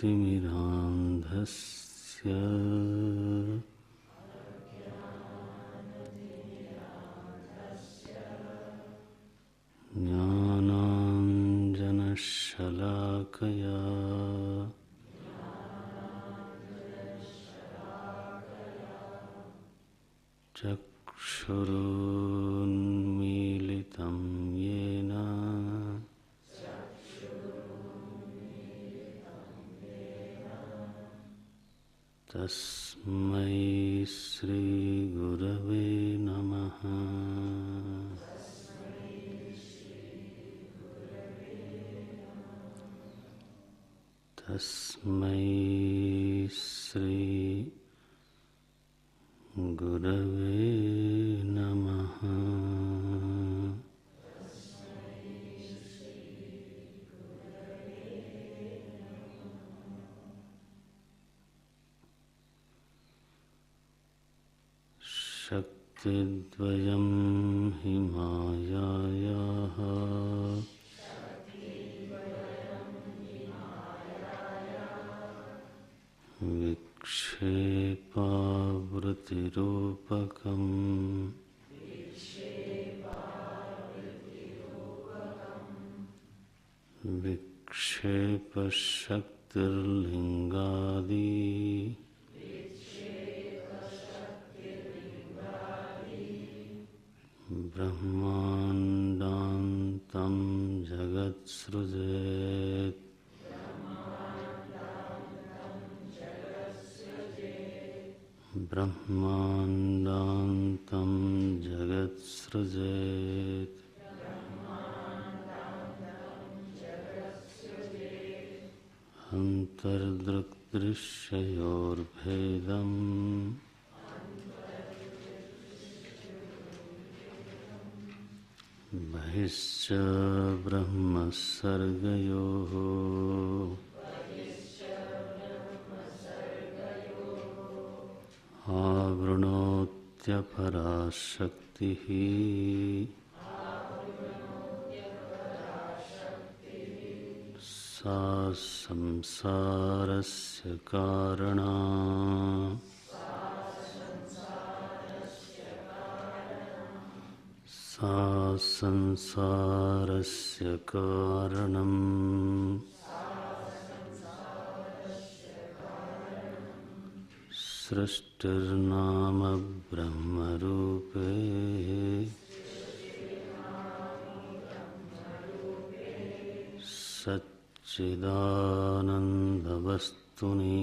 ज्ञानाञ्जनशलाकया चक्षुरुन्मीलितं येन तस्मै श्रीगुरवे नमः। तस्मै श्रीगुरवे नमः। शक्तिद्वयं हि मायायाः विक्षेपावृत्तिरूपकम् विक्षेपशक्तिर्लिङ्गादि ब्रह्माण्डान्तं जगत्सृजेत्। ब्रह्माण्डान्तं जगत्सृजेत्। अन्तर्दृक्दृश्ययोर्भेदम् बहिश्च ब्रह्मसर्गयोः आवृणोत्यपरा शक्तिः सा संसारस्य कारणा। सा संसारस्य कारणम्। सृष्टिर्नाम ब्रह्मरूपे सच्चिदानन्दवस्तुनि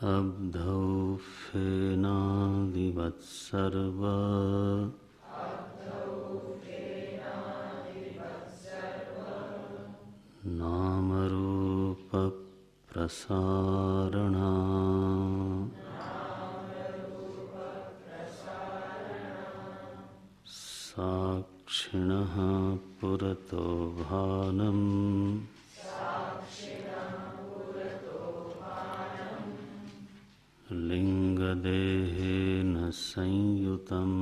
अब्धौ फेनादिवत्सर्व नामरूपप्रसारणा। साक्षिणः पुरतो भानम् लिङ्गदेहेन संयुतम्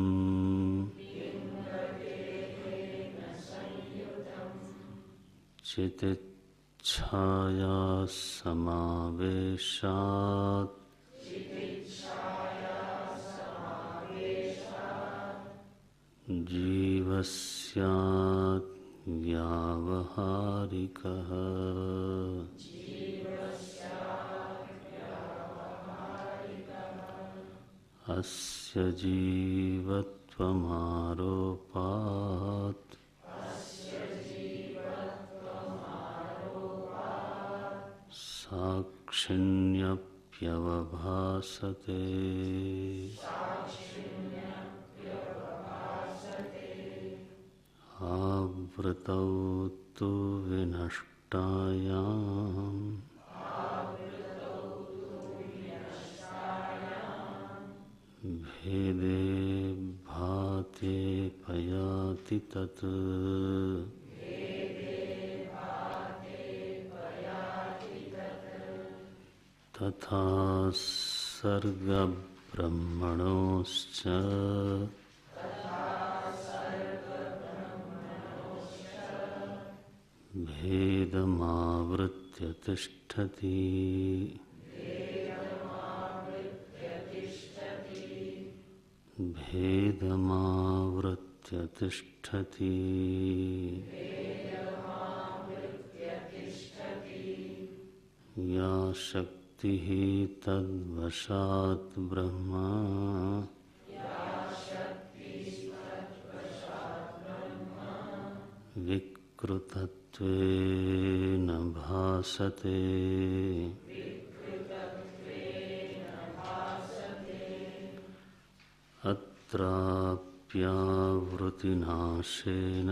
चितिच्छाया समावेशात् जीवस्यात् व्यावहारिकः। अस्य जीवत्वमारोपात् साक्षिण्यप्यवभासते। आवृतौ तु विनष्टायाम् भेदे भाते पयाति तत्। तथा सर्गब्रह्मणोश्च भेदमावृत्य तिष्ठति भेदमावृत्य तिष्ठति या शक्तिः तद्वशात् ब्रह्मा विकृतत्वेन भासते अत्राप्यावृत्तिनाशेन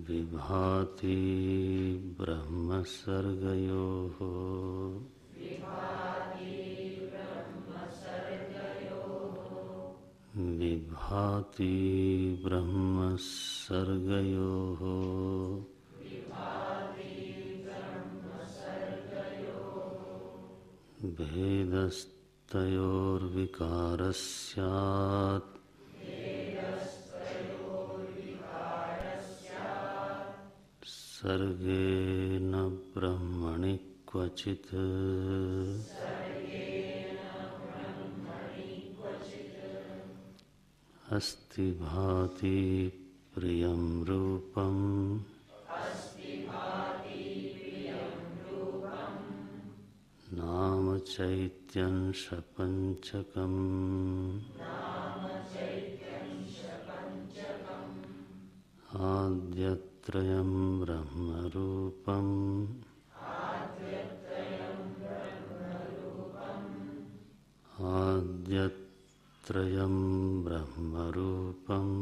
विभाति ब्रह्मसर्गयोः विभाति ब्रह्मसर्गयोः भेदस्तयोर्विकारस्यात् सर्गेण ब्रह्मणि क्वचित् अस्ति भाति प्रियं रूपम् नाम चैत्यंश पंचकम् आद्यत्रयं ब्रह्मरूपम् आद्यत्रयं ब्रह्मरूपम्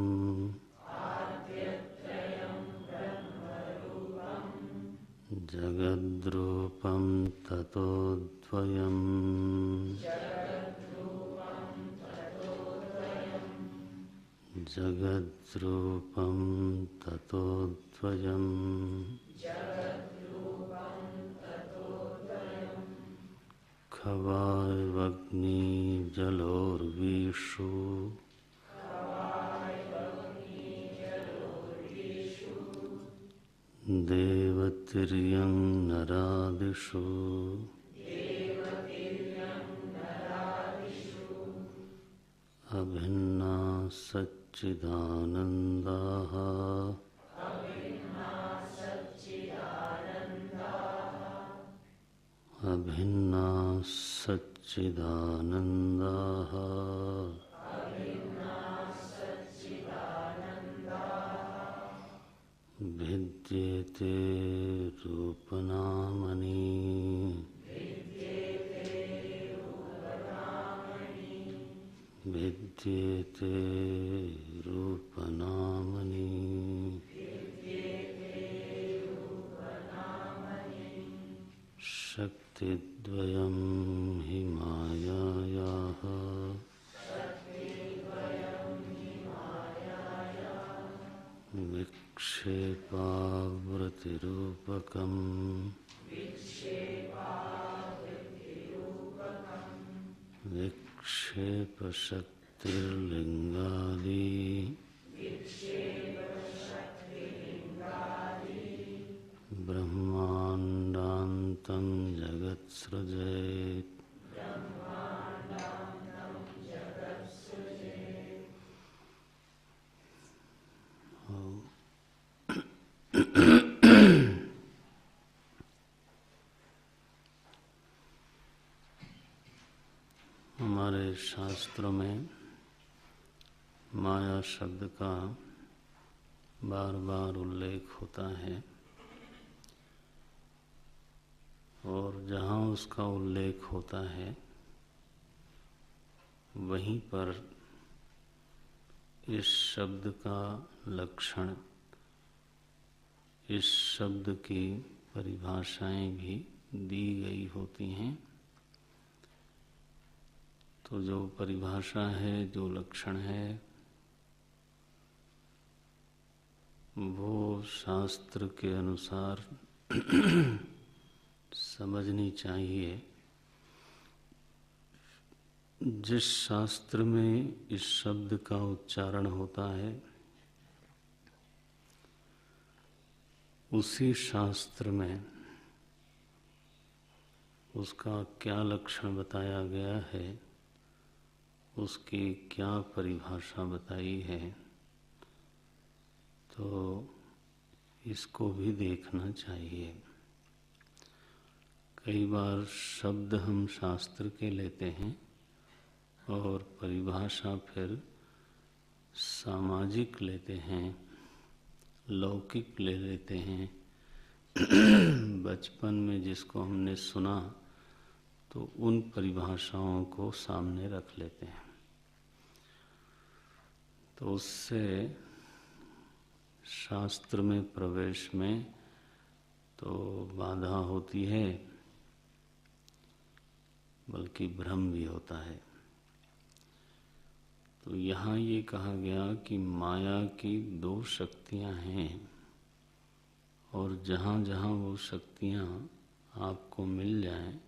जगद्रूपं ततोऽद्वयम् जगद्रूपं ततोऽद्वयम् खवावग्निजलोर्विषु देवतिर्यं नरादिषु अभिन्ना सच्चिदानन्दाः अभिन्ना सच्चिदानन्दाः भिद्येते रूपनामनि भिद्येते रूपनामनि शक्तिद्वयं हि मायायाः विक्षेपावृत्तिरूपकम् विक्षेपशक्तिर्लिङ्गादि ब्रह्माण्डान्तं जगत्सृजेत् हमारे शास्त्रों में माया शब्द का बार बार उल्लेख होता है और जहाँ उसका उल्लेख होता है वहीं पर इस शब्द का लक्षण, इस शब्द की परिभाषाएं भी दी गई होती हैं। तो जो परिभाषा है, जो लक्षण है, वो शास्त्र के अनुसार समझनी चाहिए जिस शास्त्र में इस शब्द का उच्चारण होता है उसी शास्त्र में उसका क्या लक्षण बताया गया है, उसकी क्या परिभाषा बताई है, तो इसको भी देखना चाहिए। कई बार शब्द हम शास्त्र के लेते हैं और परिभाषा फिर सामाजिक लेते हैं, लौकिक ले लेते हैं। बचपन में जिसको हमने सुना तो उन परिभाषाओं को सामने रख लेते हैं, तो उससे शास्त्र में प्रवेश में तो बाधा होती है, बल्कि भ्रम भी होता है। तो यहाँ ये कहा गया कि माया की दो शक्तियाँ हैं और जहाँ जहाँ वो शक्तियाँ आपको मिल जाएं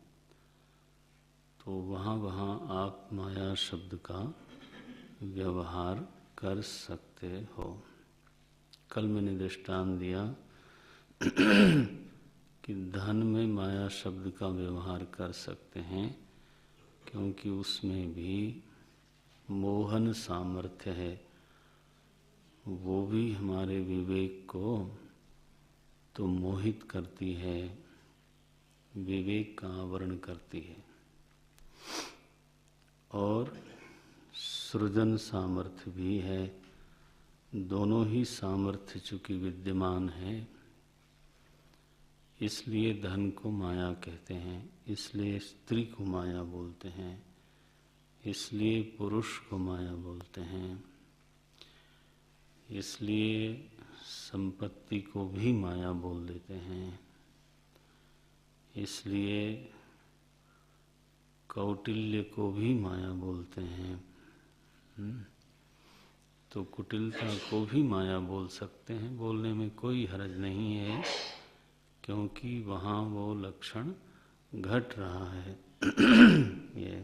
तो वहाँ वहाँ आप माया शब्द का व्यवहार कर सकते हो। कल मैंने दृष्टांत दिया कि धन में माया शब्द का व्यवहार कर सकते हैं, क्योंकि उसमें भी मोहन सामर्थ्य है, वो भी हमारे विवेक को तो मोहित करती है, विवेक का आवरण करती है। और सृजन सामर्थ्य भी है, दोनों ही सामर्थ्य चूंकि विद्यमान है, इसलिए धन को माया कहते हैं, इसलिए स्त्री को माया बोलते हैं, इसलिए पुरुष को माया बोलते हैं, इसलिए संपत्ति को भी माया बोल देते हैं, इसलिए कौटिल्य को भी माया बोलते हैं। तो कुटिलता को भी माया बोल सकते हैं, बोलने में कोई हर्ज नहीं है, क्योंकि वहाँ वो लक्षण घट रहा है। ये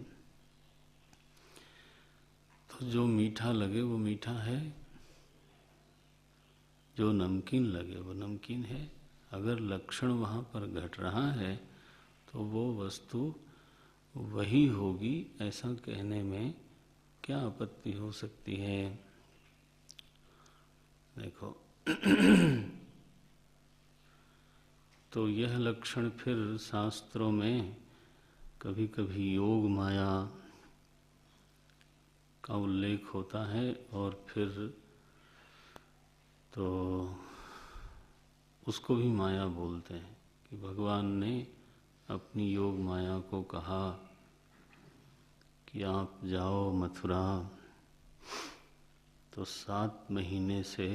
तो जो मीठा लगे वो मीठा है, जो नमकीन लगे वो नमकीन है। अगर लक्षण वहाँ पर घट रहा है तो वो वस्तु वही होगी, ऐसा कहने में क्या आपत्ति हो सकती है। देखो तो यह लक्षण फिर शास्त्रों में कभी कभी योग माया का उल्लेख होता है, और फिर तो उसको भी माया बोलते हैं कि भगवान ने अपनी योग माया को कहा कि आप जाओ मथुरा, तो 7 महीने से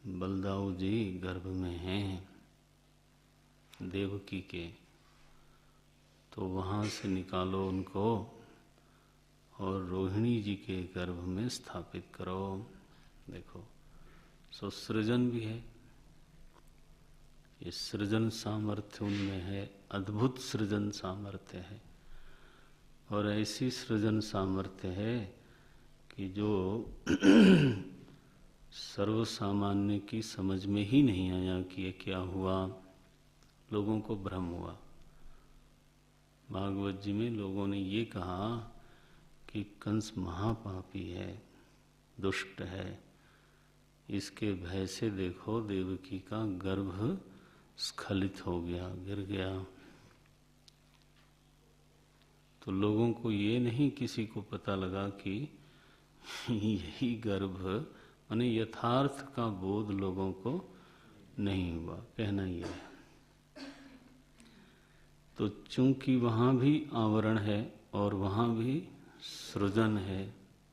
बलदाऊ जी गर्भ में हैं देवकी के, तो वहाँ से निकालो उनको और रोहिणी जी के गर्भ में स्थापित करो। देखो, सो सृजन भी है, ये सृजन सामर्थ्य उनमें है, अद्भुत सृजन सामर्थ्य है। और ऐसी सृजन सामर्थ्य है कि जो सर्व सामान्य की समझ में ही नहीं आया कि ये क्या हुआ, लोगों को भ्रम हुआ। भागवत जी में लोगों ने ये कहा कि कंस महापापी है, दुष्ट है, इसके भय से देखो देवकी का गर्भ स्खलित हो गया, गिर गया। तो लोगों को ये नहीं किसी को पता लगा कि यही गर्भ, माने यथार्थ का बोध लोगों को नहीं हुआ, कहना यह है। तो चूंकि वहाँ भी आवरण है और वहाँ भी सृजन है,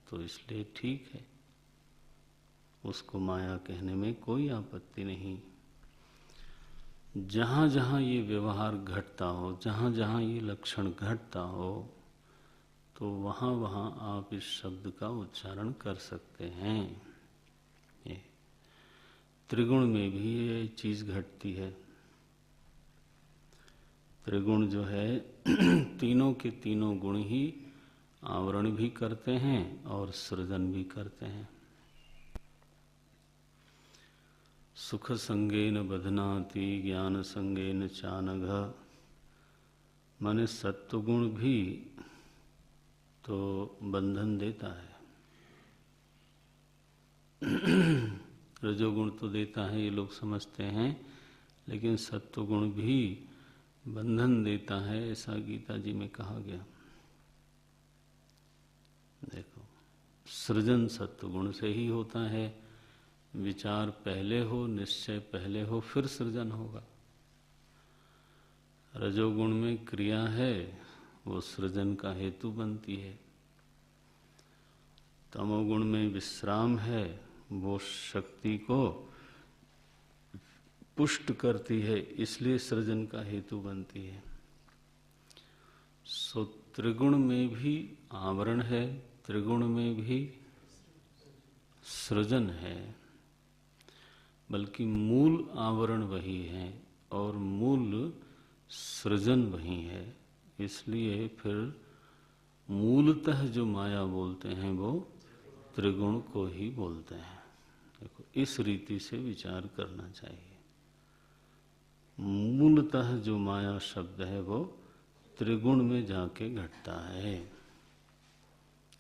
तो इसलिए ठीक है, उसको माया कहने में कोई आपत्ति नहीं। जहाँ जहाँ ये व्यवहार घटता हो, जहाँ जहाँ ये लक्षण घटता हो, तो वहाँ वहाँ आप इस शब्द का उच्चारण कर सकते हैं। ये त्रिगुण में भी ये चीज घटती है। त्रिगुण जो है तीनों के तीनों गुण ही आवरण भी करते हैं और सृजन भी करते हैं। सुख संगेन बधनाति ज्ञान संगेन चानघ, माने सत्वगुण भी तो बंधन देता है। रजोगुण तो देता है ये लोग समझते हैं, लेकिन सत्वगुण भी बंधन देता है, ऐसा गीता जी में कहा गया। देखो, सृजन सत्वगुण से ही होता है। विचार पहले हो, निश्चय पहले हो, फिर सृजन होगा। रजोगुण में क्रिया है, वो सृजन का हेतु बनती है। तमोगुण में विश्राम है, वो शक्ति को पुष्ट करती है, इसलिए सृजन का हेतु बनती है। सो त्रिगुण में भी आवरण है, त्रिगुण में भी सृजन है, बल्कि मूल आवरण वही है और मूल सृजन वही है। इसलिए फिर मूलतः जो माया बोलते हैं वो त्रिगुण को ही बोलते हैं। देखो, इस रीति से विचार करना चाहिए। मूलतः जो माया शब्द है वो त्रिगुण में जाके घटता है।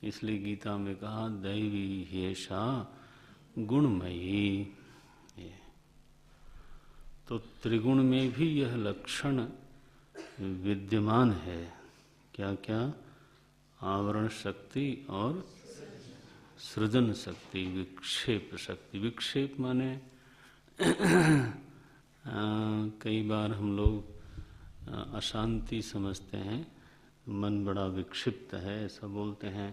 इसलिए गीता में कहा दैवी ह्येषा गुणमयी। तो त्रिगुण में भी यह लक्षण विद्यमान है। क्या क्या? आवरण शक्ति और सृजन शक्ति, विक्षेप शक्ति। विक्षेप माने कई बार हम लोग अशांति समझते हैं, मन बड़ा विक्षिप्त है ऐसा बोलते हैं।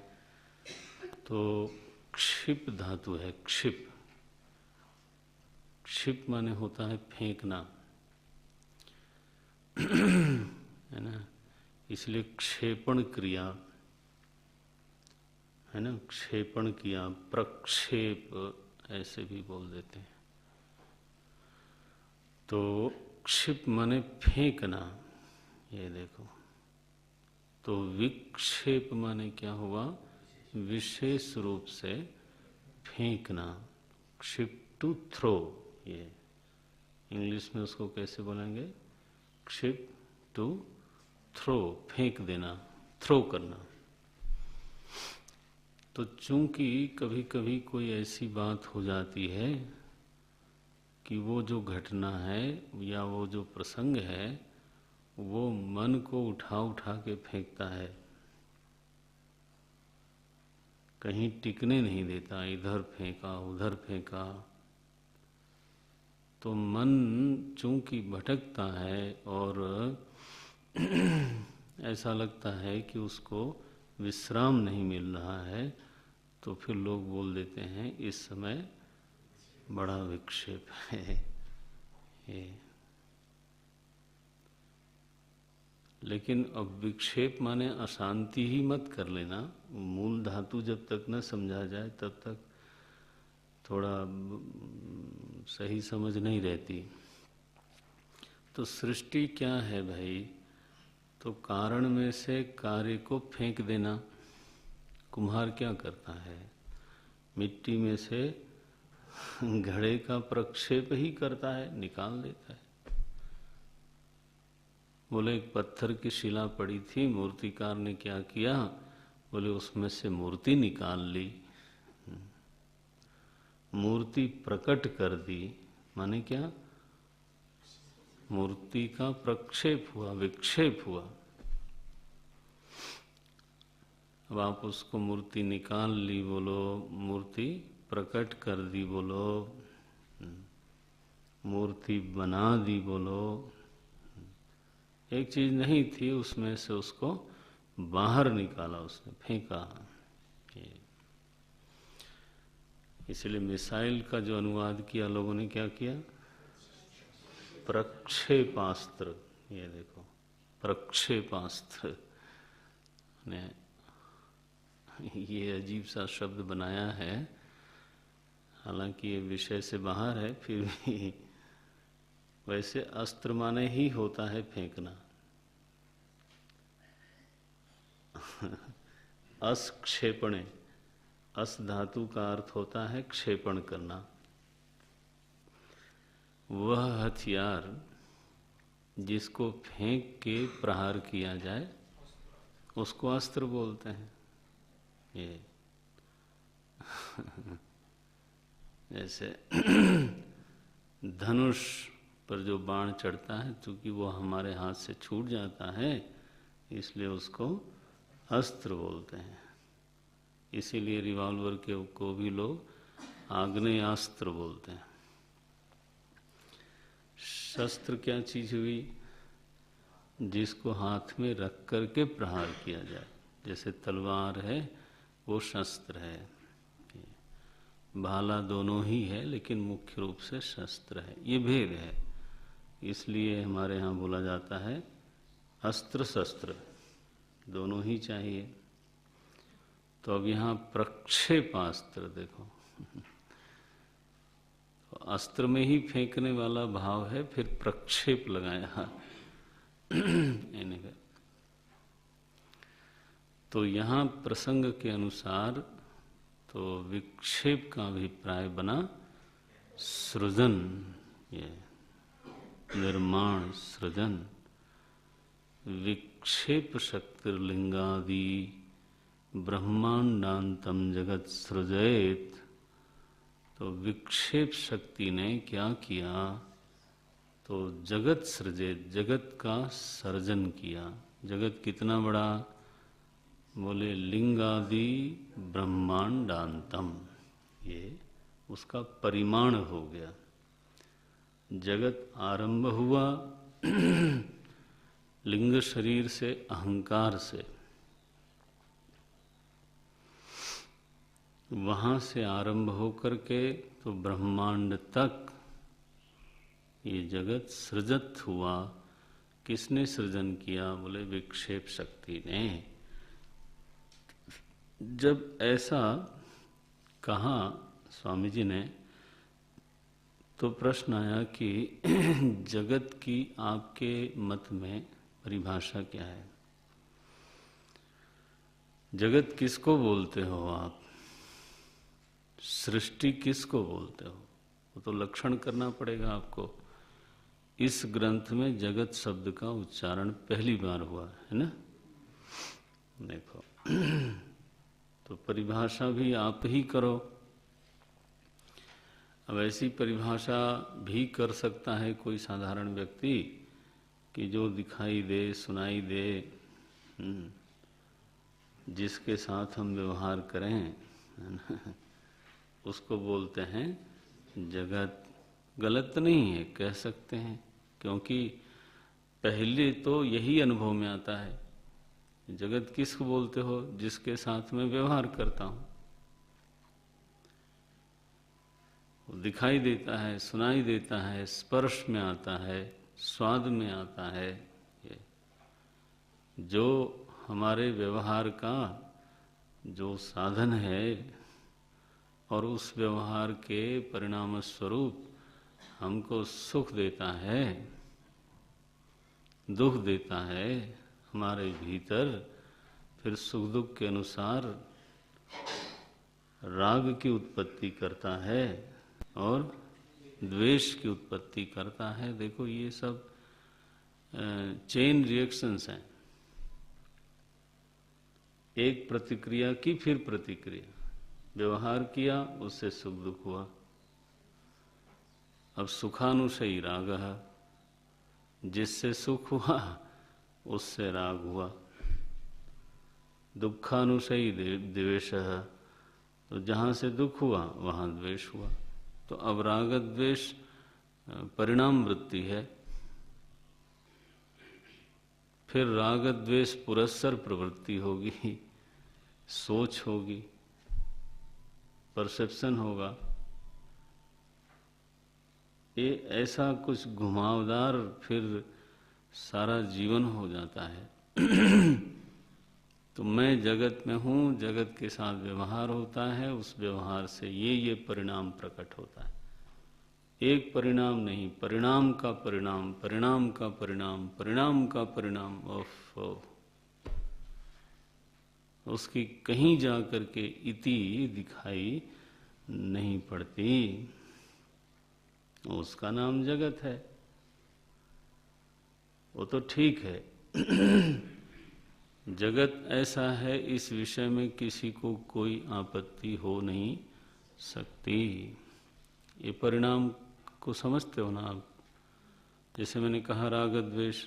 तो क्षिप धातु है, क्षिप। क्षिप माने होता है फेंकना, है ना। इसलिए क्षेपण क्रिया है ना, क्षेपण किया, प्रक्षेप ऐसे भी बोल देते हैं। तो क्षिप माने फेंकना, ये देखो। तो विक्षेप माने क्या हुआ? विशेष रूप से फेंकना। क्षिप टू थ्रो, ये इंग्लिश में उसको कैसे बोलेंगे? क्षिप टू थ्रो, फेंक देना, थ्रो करना। तो चूंकि कभी कभी कोई ऐसी बात हो जाती है कि वो जो घटना है या वो जो प्रसंग है वो मन को उठा उठा के फेंकता है, कहीं टिकने नहीं देता, इधर फेंका उधर फेंका। तो मन चूंकि भटकता है और ऐसा लगता है कि उसको विश्राम नहीं मिल रहा है, तो फिर लोग बोल देते हैं इस समय बड़ा विक्षेप है। ये लेकिन अब विक्षेप माने अशांति ही मत कर लेना। मूल धातु जब तक न समझा जाए तब तक थोड़ा सही समझ नहीं रहती। तो सृष्टि क्या है भाई? तो कारण में से कार्य को फेंक देना। कुम्हार क्या करता है? मिट्टी में से घड़े का प्रक्षेप ही करता है, निकाल देता है। बोले एक पत्थर की शिला पड़ी थी, मूर्तिकार ने क्या किया? बोले उसमें से मूर्ति निकाल ली, मूर्ति प्रकट कर दी। माने क्या? मूर्ति का प्रक्षेप हुआ, विक्षेप हुआ। अब आप उसको मूर्ति निकाल ली बोलो, मूर्ति प्रकट कर दी बोलो, मूर्ति बना दी बोलो। एक चीज नहीं थी, उसमें से उसको बाहर निकाला, उसने फेंका। इसलिए मिसाइल का जो अनुवाद किया लोगों ने क्या किया? प्रक्षेपास्त्र। ये देखो, प्रक्षेपास्त्र ने ये अजीब सा शब्द बनाया है, हालांकि ये विषय से बाहर है, फिर भी वैसे अस्त्र माने ही होता है फेंकना। अस्क्षेपणे, अस धातु का अर्थ होता है क्षेपण करना। वह हथियार जिसको फेंक के प्रहार किया जाए उसको अस्त्र बोलते हैं। ये जैसे धनुष पर जो बाण चढ़ता है, क्योंकि वो हमारे हाथ से छूट जाता है, इसलिए उसको अस्त्र बोलते हैं। इसीलिए रिवॉल्वर के को भी लोग आग्नेयास्त्र बोलते हैं। शस्त्र क्या चीज हुई? जिसको हाथ में रख करके प्रहार किया जाए। जैसे तलवार है वो शस्त्र है, भाला दोनों ही है, लेकिन मुख्य रूप से शस्त्र है। ये भेद है, इसलिए हमारे यहाँ बोला जाता है अस्त्र शस्त्र दोनों ही चाहिए। तो अब यहाँ प्रक्षेपास्त्र देखो, तो अस्त्र में ही फेंकने वाला भाव है, फिर प्रक्षेप लगाया तो यहाँ प्रसंग के अनुसार तो विक्षेप का अभिप्राय बना सृजन, ये निर्माण सृजन। विक्षेप शक्तिर्लिंगादि ब्रह्मांडांतम जगत सृजयेत। तो विक्षेप शक्ति ने क्या किया? तो जगत सृजित, जगत का सर्जन किया। जगत कितना बड़ा? बोले लिंगादि ब्रह्मांडांतम, ये उसका परिमाण हो गया। जगत आरंभ हुआ लिंग शरीर से, अहंकार से, वहाँ से आरंभ होकर के तो ब्रह्मांड तक ये जगत सृजत हुआ। किसने सृजन किया? बोले विक्षेप शक्ति ने। जब ऐसा कहा स्वामी जी ने, तो प्रश्न आया कि जगत की आपके मत में परिभाषा क्या है? जगत किसको बोलते हो आप? सृष्टि किसको बोलते हो? वो तो लक्षण करना पड़ेगा आपको। इस ग्रंथ में जगत शब्द का उच्चारण पहली बार हुआ है ना। देखो तो परिभाषा भी आप ही करो। अब ऐसी परिभाषा भी कर सकता है कोई साधारण व्यक्ति कि जो दिखाई दे, सुनाई दे, जिसके साथ हम व्यवहार करें, उसको बोलते हैं जगत। गलत नहीं है, कह सकते हैं, क्योंकि पहले तो यही अनुभव में आता है। जगत किसको बोलते हो? जिसके साथ में व्यवहार करता हूं। वो दिखाई देता है, सुनाई देता है, स्पर्श में आता है, स्वाद में आता है। ये जो हमारे व्यवहार का जो साधन है और उस व्यवहार के परिणाम स्वरूप हमको सुख देता है, दुख देता है हमारे भीतर, फिर सुख दुख के अनुसार राग की उत्पत्ति करता है और द्वेष की उत्पत्ति करता है। देखो ये सब चेन रिएक्शंस हैं। एक प्रतिक्रिया की फिर प्रतिक्रिया, व्यवहार किया उससे सुख दुख हुआ। अब सुखानुशयी राग, जिससे सुख हुआ उससे राग हुआ। दुखानुशयी द्वेष, तो जहाँ से दुख हुआ वहाँ द्वेष हुआ। तो अब राग द्वेष परिणाम वृत्ति है। फिर राग द्वेष पुरस्सर प्रवृत्ति होगी, सोच होगी, परसेप्शन होगा। ये ऐसा कुछ घुमावदार फिर सारा जीवन हो जाता है। तो मैं जगत में हूँ, जगत के साथ व्यवहार होता है, उस व्यवहार से ये परिणाम प्रकट होता है। एक परिणाम नहीं, परिणाम का परिणाम, परिणाम का परिणाम, परिणाम का परिणाम। उसकी कहीं जा कर के इति दिखाई नहीं पड़ती, उसका नाम जगत है। वो तो ठीक है। जगत ऐसा है, इस विषय में किसी को कोई आपत्ति हो नहीं सकती। ये परिणाम को समझते हो ना आप? जैसे मैंने कहा राग द्वेष,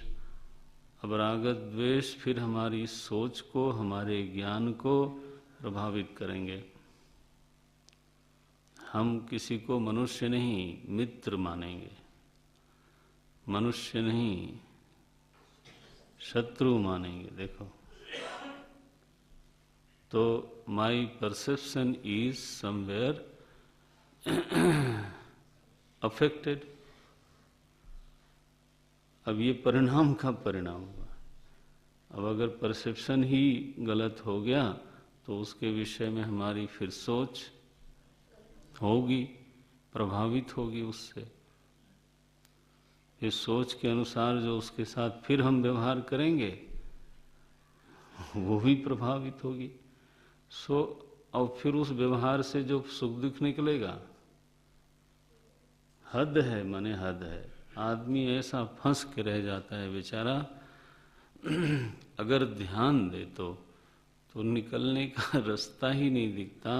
अब राग द्वेष फिर हमारी सोच को, हमारे ज्ञान को प्रभावित करेंगे। हम किसी को मनुष्य नहीं मित्र मानेंगे, मनुष्य नहीं शत्रु मानेंगे। देखो, तो my perception is somewhere affected. अब ये परिणाम का परिणाम हुआ। अब अगर परसेप्शन ही गलत हो गया तो उसके विषय में हमारी फिर सोच होगी, प्रभावित होगी उससे। इस सोच के अनुसार जो उसके साथ फिर हम व्यवहार करेंगे वो भी प्रभावित होगी। और फिर उस व्यवहार से जो सुख दुख निकलेगा, हद है, माने हद है। आदमी ऐसा फंस के रह जाता है बेचारा, अगर ध्यान दे तो निकलने का रास्ता ही नहीं दिखता।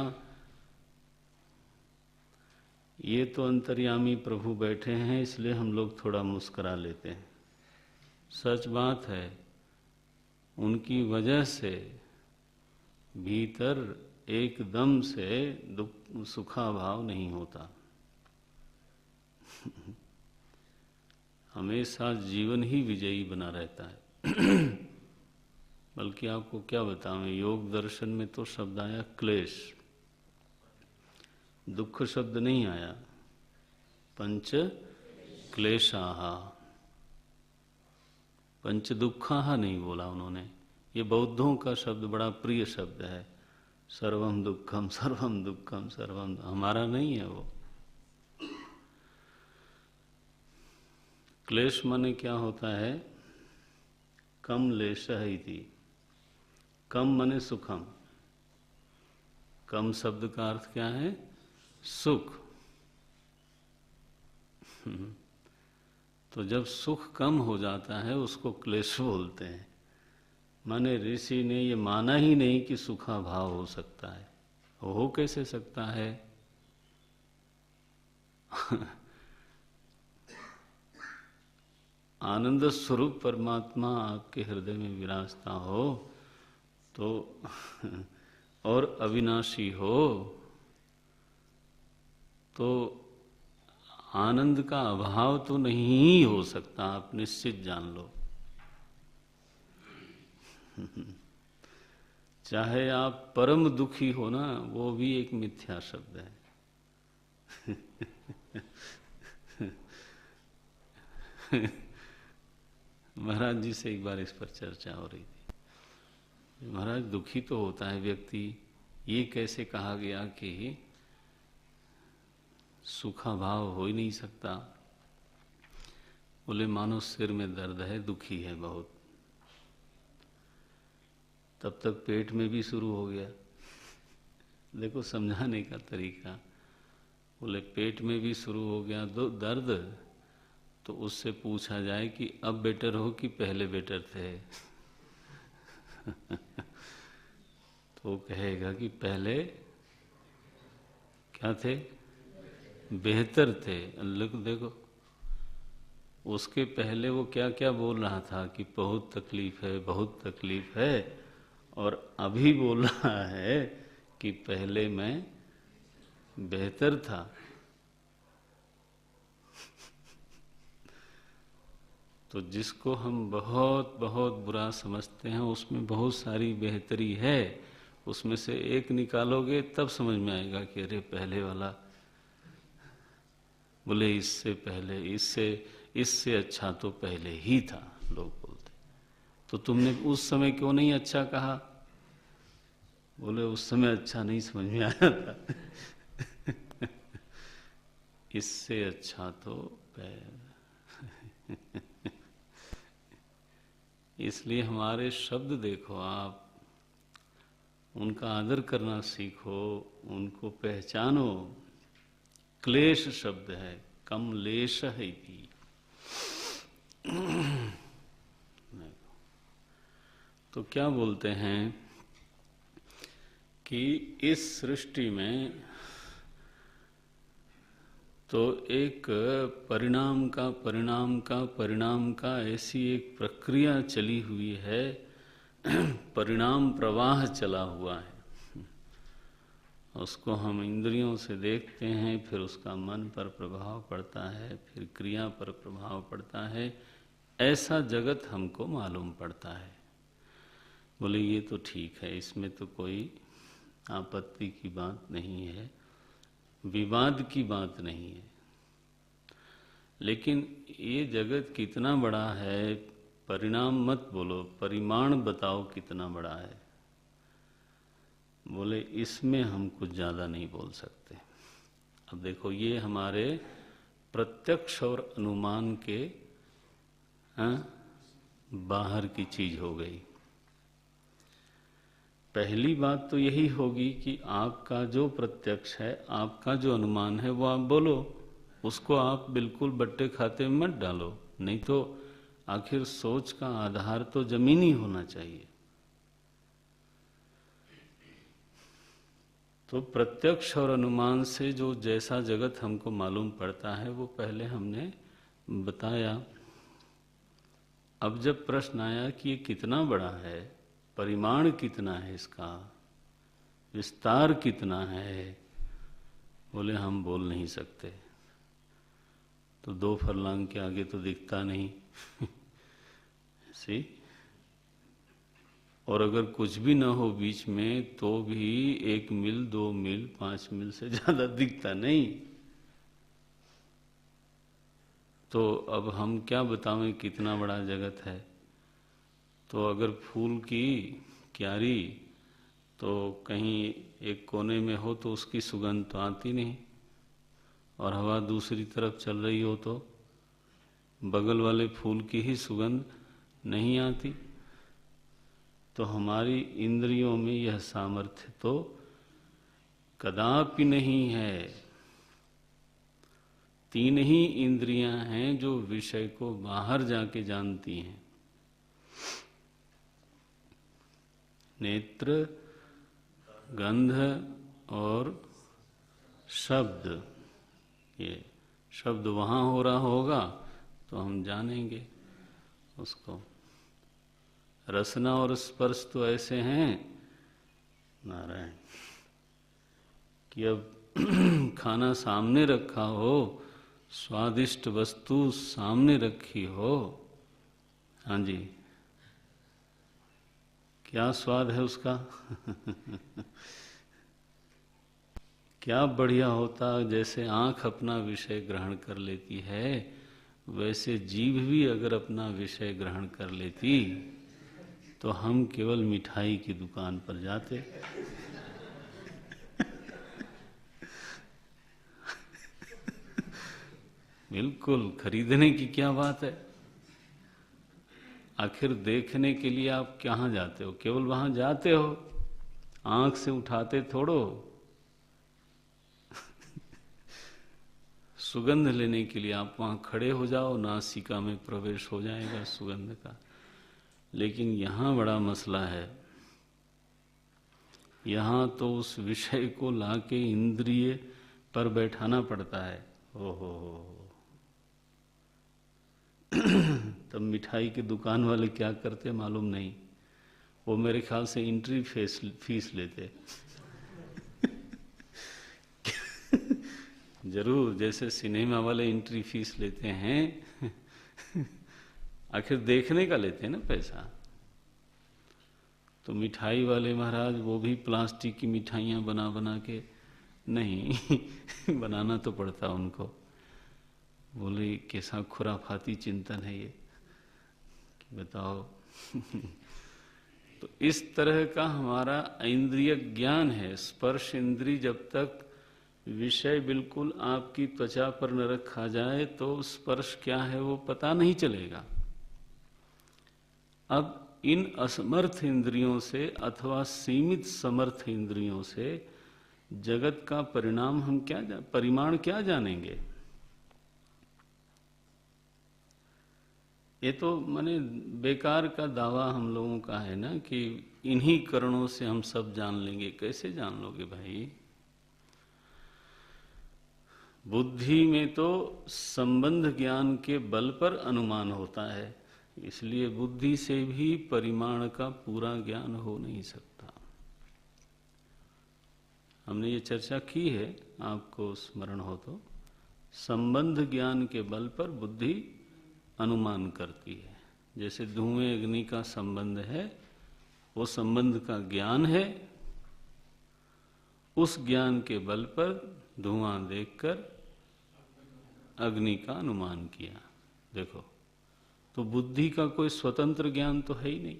ये तो अंतर्यामी प्रभु बैठे हैं, इसलिए हम लोग थोड़ा मुस्कुरा लेते हैं। सच बात है, उनकी वजह से भीतर एकदम से दुख सुखा भाव नहीं होता। हमेशा जीवन ही विजयी बना रहता है। बल्कि आपको क्या बताऊं, योग दर्शन में तो शब्द आया क्लेश, दुख शब्द नहीं आया। पंच क्लेशाहा, पंच दुखाहा नहीं बोला उन्होंने। ये बौद्धों का शब्द बड़ा प्रिय शब्द है, सर्वम दुखम सर्वम दुखम सर्वम, हमारा नहीं है वो। क्लेश माने क्या होता है? कम लेशः इति। कम माने सुखम। कम शब्द का अर्थ क्या है? सुख। तो जब सुख कम हो जाता है उसको क्लेश बोलते हैं। माने ऋषि ने ये माना ही नहीं कि सुखा भाव हो सकता है। हो कैसे सकता है? आनंद स्वरूप परमात्मा आपके हृदय में विराजता हो तो और अविनाशी हो तो आनंद का अभाव तो नहीं हो सकता, आप निश्चित जान लो। चाहे आप परम दुखी हो ना, वो भी एक मिथ्या शब्द है। महाराज जी से एक बार इस पर चर्चा हो रही थी। महाराज, दुखी तो होता है व्यक्ति, ये कैसे कहा गया कि सुखा भाव हो ही नहीं सकता? बोले मानो सिर में दर्द है, दुखी है बहुत। तब तक पेट में भी शुरू हो गया। देखो समझाने का तरीका। बोले पेट में भी शुरू हो गया दर्द, तो उससे पूछा जाए कि अब बेटर हो कि पहले बेटर थे? तो कहेगा कि पहले क्या थे? बेहतर थे। देखो उसके पहले वो क्या क्या बोल रहा था कि बहुत तकलीफ है, बहुत तकलीफ है, और अभी बोल रहा है कि पहले मैं बेहतर था। तो जिसको हम बहुत बहुत बुरा समझते हैं उसमें बहुत सारी बेहतरी है। उसमें से एक निकालोगे तब समझ में आएगा कि अरे पहले वाला, बोले इससे पहले, इससे अच्छा तो पहले ही था, लोग बोलते। तो तुमने उस समय क्यों नहीं अच्छा कहा? बोले उस समय अच्छा नहीं समझ में आया था। इससे अच्छा तो पहले। इसलिए हमारे शब्द देखो आप, उनका आदर करना सीखो, उनको पहचानो। क्लेश शब्द है, कम लेश है भी। तो क्या बोलते हैं कि इस सृष्टि में तो एक परिणाम का ऐसी एक प्रक्रिया चली हुई है, परिणाम प्रवाह चला हुआ है। उसको हम इंद्रियों से देखते हैं, फिर उसका मन पर प्रभाव पड़ता है, फिर क्रिया पर प्रभाव पड़ता है। ऐसा जगत हमको मालूम पड़ता है। बोले ये तो ठीक है, इसमें तो कोई आपत्ति की बात नहीं है, विवाद की बात नहीं है। लेकिन ये जगत कितना बड़ा है, परिणाम मत बोलो, परिमाण बताओ कितना बड़ा है। बोले इसमें हम कुछ ज़्यादा नहीं बोल सकते। अब देखो, ये हमारे प्रत्यक्ष और अनुमान के बाहर की चीज हो गई। पहली बात तो यही होगी कि आपका जो प्रत्यक्ष है, आपका जो अनुमान है, वो आप बोलो, उसको आप बिल्कुल बट्टे खाते में मत डालो। नहीं तो आखिर सोच का आधार तो जमीनी होना चाहिए। तो प्रत्यक्ष और अनुमान से जो जैसा जगत हमको मालूम पड़ता है वो पहले हमने बताया। अब जब प्रश्न आया कि ये कितना बड़ा है, परिमाण कितना है, इसका विस्तार कितना है, बोले हम बोल नहीं सकते। तो 2 फरलांग के आगे तो दिखता नहीं सी। और अगर कुछ भी ना हो बीच में तो भी 1 मील 2 मील 5 मील से ज्यादा दिखता नहीं। तो अब हम क्या बतावें कितना बड़ा जगत है। तो अगर फूल की क्यारी तो कहीं एक कोने में हो तो उसकी सुगंध तो आती नहीं, और हवा दूसरी तरफ चल रही हो तो बगल वाले फूल की ही सुगंध नहीं आती। तो हमारी इंद्रियों में यह सामर्थ्य तो कदापि नहीं है। 3 ही इंद्रियां हैं जो विषय को बाहर जाके जानती हैं। नेत्र, गंध और शब्द। ये शब्द वहाँ हो रहा होगा तो हम जानेंगे उसको। रसना और स्पर्श तो ऐसे हैं नारायण कि अब खाना सामने रखा हो, स्वादिष्ट वस्तु सामने रखी हो, हाँ जी, क्या स्वाद है उसका क्या बढ़िया होता। जैसे आँख अपना विषय ग्रहण कर लेती है, वैसे जीभ भी अगर अपना विषय ग्रहण कर लेती तो हम केवल मिठाई की दुकान पर जाते बिल्कुल, खरीदने की क्या बात है। आखिर देखने के लिए आप कहाँ जाते हो, केवल वहां जाते हो, आंख से उठाते थोड़ो। सुगंध लेने के लिए आप वहां खड़े हो जाओ, नासिका में प्रवेश हो जाएगा सुगंध का। लेकिन यहाँ बड़ा मसला है, यहाँ तो उस विषय को लाके इंद्रिय पर बैठाना पड़ता है। ओहो तब मिठाई की दुकान वाले क्या करते मालूम नहीं, वो मेरे ख्याल से एंट्री फीस लेते जरूर, जैसे सिनेमा वाले एंट्री फीस लेते हैं आखिर देखने का लेते हैं ना पैसा। तो मिठाई वाले महाराज वो भी प्लास्टिक की मिठाइयाँ बना बना के नहीं बनाना तो पड़ता उनको। बोले कैसा खुराफाती चिंतन है ये कि बताओ तो इस तरह का हमारा इंद्रिय ज्ञान है। स्पर्श इंद्रिय जब तक विषय बिल्कुल आपकी त्वचा पर न रखा जाए तो स्पर्श क्या है वो पता नहीं चलेगा। अब इन असमर्थ इंद्रियों से अथवा सीमित समर्थ इंद्रियों से जगत का परिणाम हम परिमाण क्या जानेंगे? ये तो माने बेकार का दावा हम लोगों का है ना कि इन्हीं करणों से हम सब जान लेंगे। कैसे जान लोगे भाई? बुद्धि में तो संबंध ज्ञान के बल पर अनुमान होता है, इसलिए बुद्धि से भी परिमाण का पूरा ज्ञान हो नहीं सकता। हमने ये चर्चा की है, आपको स्मरण हो तो। संबंध ज्ञान के बल पर बुद्धि अनुमान करती है। जैसे धुएं अग्नि का संबंध है, वो संबंध का ज्ञान है, उस ज्ञान के बल पर धुआं देखकर अग्नि का अनुमान किया। देखो, तो बुद्धि का कोई स्वतंत्र ज्ञान तो है ही नहीं।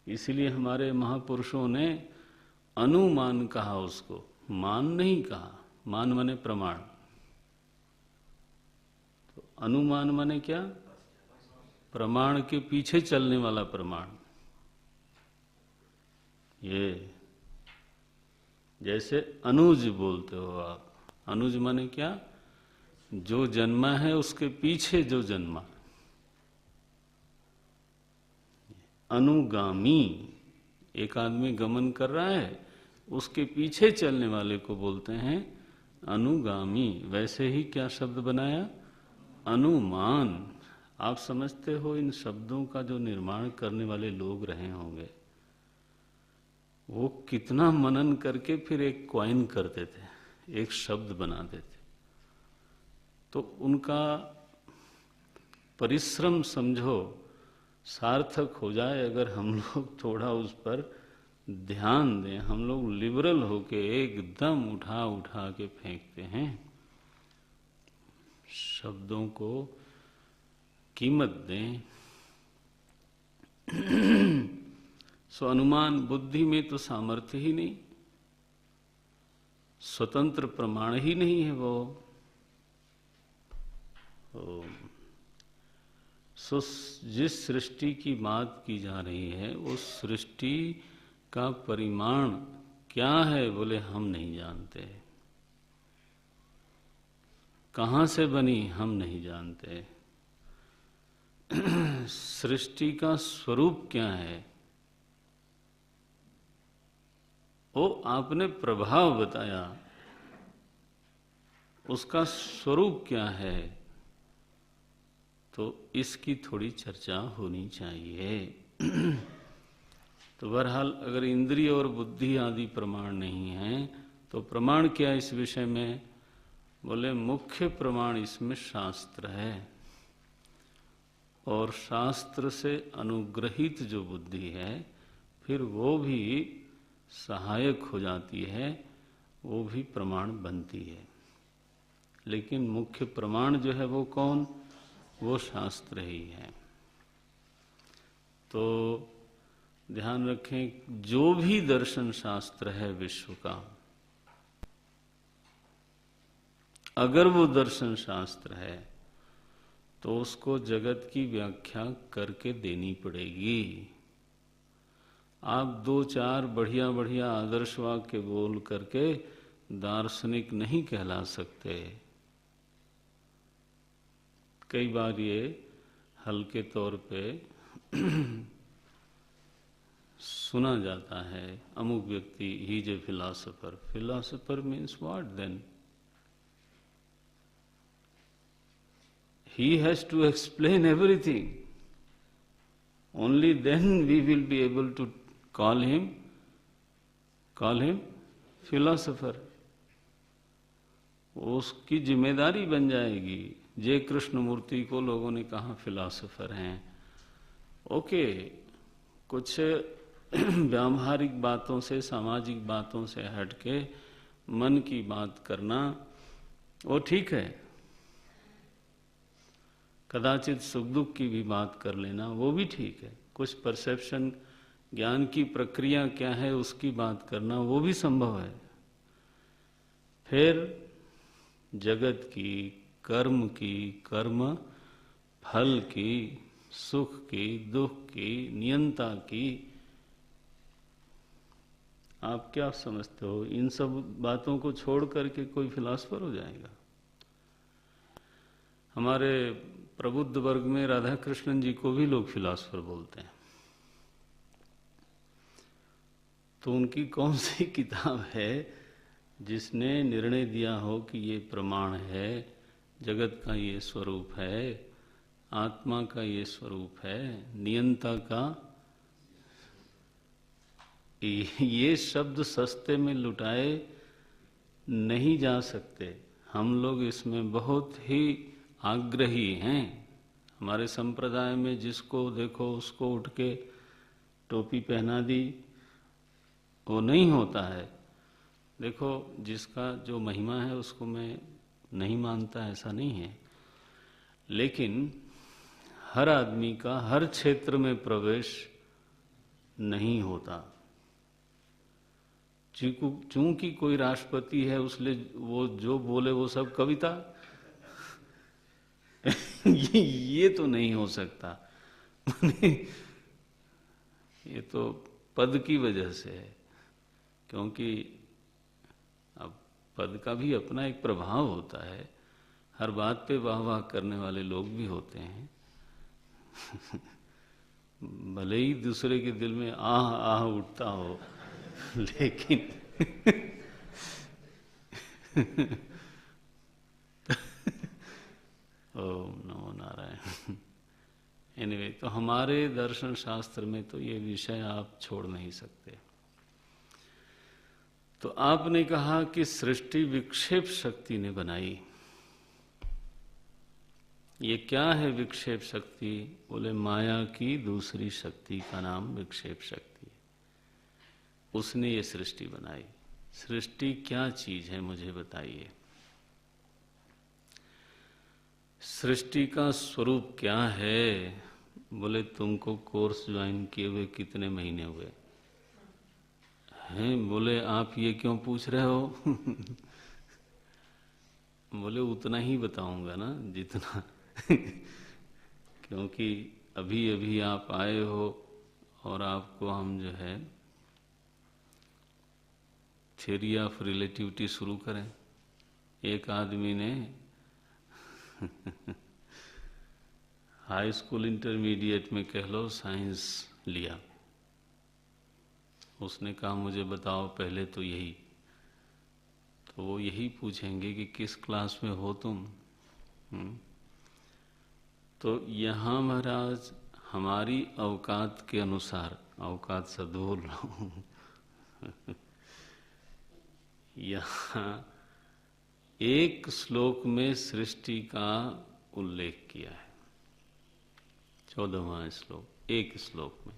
इसलिए हमारे महापुरुषों ने अनुमान कहा उसको, मान नहीं कहा। मान माने प्रमाण, तो अनुमान माने क्या? प्रमाण के पीछे चलने वाला प्रमाण। ये जैसे अनुज बोलते हो आप, अनुज माने क्या? जो जन्मा है उसके पीछे जो जन्मा। अनुगामी, एक आदमी गमन कर रहा है, उसके पीछे चलने वाले को बोलते हैं अनुगामी। वैसे ही क्या शब्द बनाया? अनुमान। आप समझते हो इन शब्दों का जो निर्माण करने वाले लोग रहे होंगे, वो कितना मनन करके फिर एक क्वाइन करते थे, एक शब्द बनाते थे। तो उनका परिश्रम समझो सार्थक हो जाए अगर हम लोग थोड़ा उस पर ध्यान दें। हम लोग लिबरल होके एकदम उठा उठा के फेंकते हैं, शब्दों को कीमत दें। सो अनुमान बुद्धि में तो सामर्थ्य ही नहीं, स्वतंत्र प्रमाण ही नहीं है वो। सो जिस सृष्टि की बात की जा रही है, उस सृष्टि का परिमाण क्या है बोले हम नहीं जानते। कहाँ से बनी हम नहीं जानते। सृष्टि का स्वरूप क्या है वो आपने प्रभाव बताया, उसका स्वरूप क्या है, तो इसकी थोड़ी चर्चा होनी चाहिए। तो बहरहाल अगर इंद्रिय और बुद्धि आदि प्रमाण नहीं है तो प्रमाण क्या इस विषय में? बोले मुख्य प्रमाण इसमें शास्त्र है, और शास्त्र से अनुग्रहित जो बुद्धि है फिर वो भी सहायक हो जाती है, वो भी प्रमाण बनती है। लेकिन मुख्य प्रमाण जो है वो कौन? वो शास्त्र ही है। तो ध्यान रखें, जो भी दर्शन शास्त्र है विश्व का, अगर वो दर्शन शास्त्र है तो उसको जगत की व्याख्या करके देनी पड़ेगी। आप दो चार बढ़िया बढ़िया आदर्श वाक्य बोल करके दार्शनिक नहीं कहला सकते। कई बार ये हल्के तौर पे सुना जाता है, अमुक व्यक्ति ही is a philosopher. Philosopher means what then? He has to explain everything. Only then we will be able to call him philosopher. उसकी जिम्मेदारी बन जाएगी। जय कृष्ण मूर्ति को लोगों ने कहा फिलोसोफर हैं। ओके, कुछ व्यावहारिक बातों से, सामाजिक बातों से हटके मन की बात करना वो ठीक है। कदाचित सुख दुख की भी बात कर लेना वो भी ठीक है। कुछ परसेप्शन, ज्ञान की प्रक्रिया क्या है उसकी बात करना वो भी संभव है। फिर जगत की, कर्म की, कर्म फल की सुख की, दुख की, नियंता की। आप क्या समझते हो? इन सब बातों को छोड़ करके कोई फिलॉसफर हो जाएगा? हमारे प्रबुद्ध वर्ग में राधा कृष्णन जी को भी लोग फिलॉसफर बोलते हैं। तो उनकी कौन सी किताब है जिसने निर्णय दिया हो कि ये प्रमाण है, जगत का ये स्वरूप है, आत्मा का ये स्वरूप है, नियंता का? ये शब्द सस्ते में लुटाए नहीं जा सकते। हम लोग इसमें बहुत ही आग्रही हैं। हमारे संप्रदाय में जिसको देखो उसको उठ के टोपी पहना दी, वो नहीं होता है। देखो, जिसका जो महिमा है उसको मैं नहीं मानता, ऐसा नहीं है, लेकिन हर आदमी का हर क्षेत्र में प्रवेश नहीं होता। चूंकि कोई राष्ट्रपति है, उसलिए वो जो बोले वो सब कविता ये तो नहीं हो सकता। ये तो पद की वजह से है, क्योंकि अब पद का भी अपना एक प्रभाव होता है। हर बात पे वाह वाह करने वाले लोग भी होते हैं। भले ही दूसरे के दिल में आह आह उठता हो, लेकिन ओम नमो नारायण। एनीवे, तो हमारे दर्शन शास्त्र में तो ये विषय आप छोड़ नहीं सकते। तो आपने कहा कि सृष्टि विक्षेप शक्ति ने बनाई। ये क्या है विक्षेप शक्ति? बोले माया की दूसरी शक्ति का नाम विक्षेप शक्ति है। उसने ये सृष्टि बनाई। सृष्टि क्या चीज है, मुझे बताइए। सृष्टि का स्वरूप क्या है? बोले तुमको कोर्स ज्वाइन किए हुए कितने महीने हुए हैं? बोले आप ये क्यों पूछ रहे हो? बोले उतना ही बताऊंगा ना जितना क्योंकि अभी अभी आप आए हो और आपको हम जो है थ्योरी ऑफ रिलेटिविटी शुरू करें। एक आदमी ने हाई स्कूल इंटरमीडिएट में कह लो साइंस लिया। उसने कहा मुझे बताओ पहले तो यही। तो वो यही पूछेंगे कि किस क्लास में हो तुम? तो यहाँ महाराज हमारी औकात के अनुसार, औकात शब्द बोल रहा हूँ यहाँ एक श्लोक में सृष्टि का उल्लेख किया है, 14वां श्लोक, एक श्लोक में।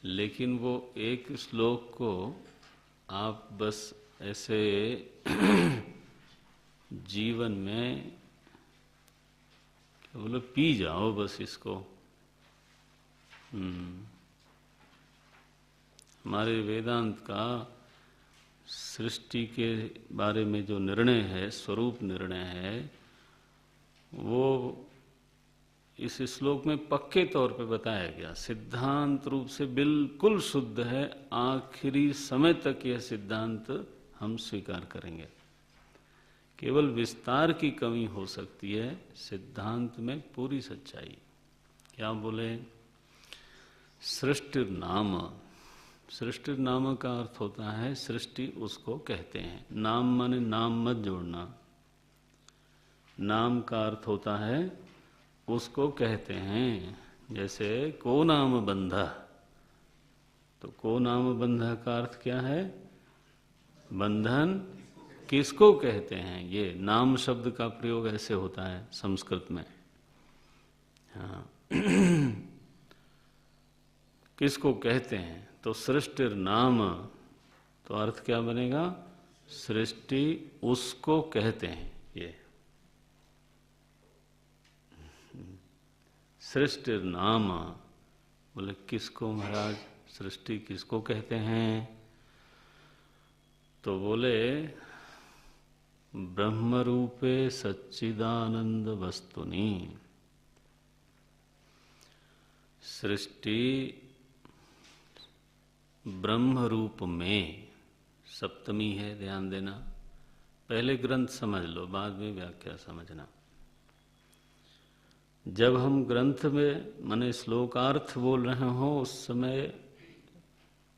लेकिन वो एक श्लोक को आप बस ऐसे जीवन में क्या बोलो पी जाओ बस इसको। हमारे वेदांत का सृष्टि के बारे में जो निर्णय है, स्वरूप निर्णय है, वो इस श्लोक में पक्के तौर पे बताया गया। सिद्धांत रूप से बिल्कुल शुद्ध है। आखिरी समय तक यह सिद्धांत हम स्वीकार करेंगे। केवल विस्तार की कमी हो सकती है, सिद्धांत में पूरी सच्चाई। क्या बोले? सृष्टि नाम। सृष्टि नाम का अर्थ होता है सृष्टि उसको कहते हैं। नाम माने नाम मत जोड़ना। नाम का अर्थ होता है उसको कहते हैं। जैसे को नाम बंधा, तो को नाम बंधा का अर्थ क्या है? बंधन किसको कहते हैं? ये नाम शब्द का प्रयोग ऐसे होता है संस्कृत में। हाँ किसको कहते हैं? तो सृष्टि नाम, तो अर्थ क्या बनेगा? सृष्टि उसको कहते हैं। ये सृष्टि नाम बोले किसको महाराज? सृष्टि किसको कहते हैं? तो बोले ब्रह्म रूपे सच्चिदानंद वस्तुनि। सृष्टि ब्रह्म रूप में सप्तमी है, ध्यान देना। पहले ग्रंथ समझ लो, बाद में व्याख्या समझना। जब हम ग्रंथ में माने श्लोकार्थ बोल रहे हो, उस समय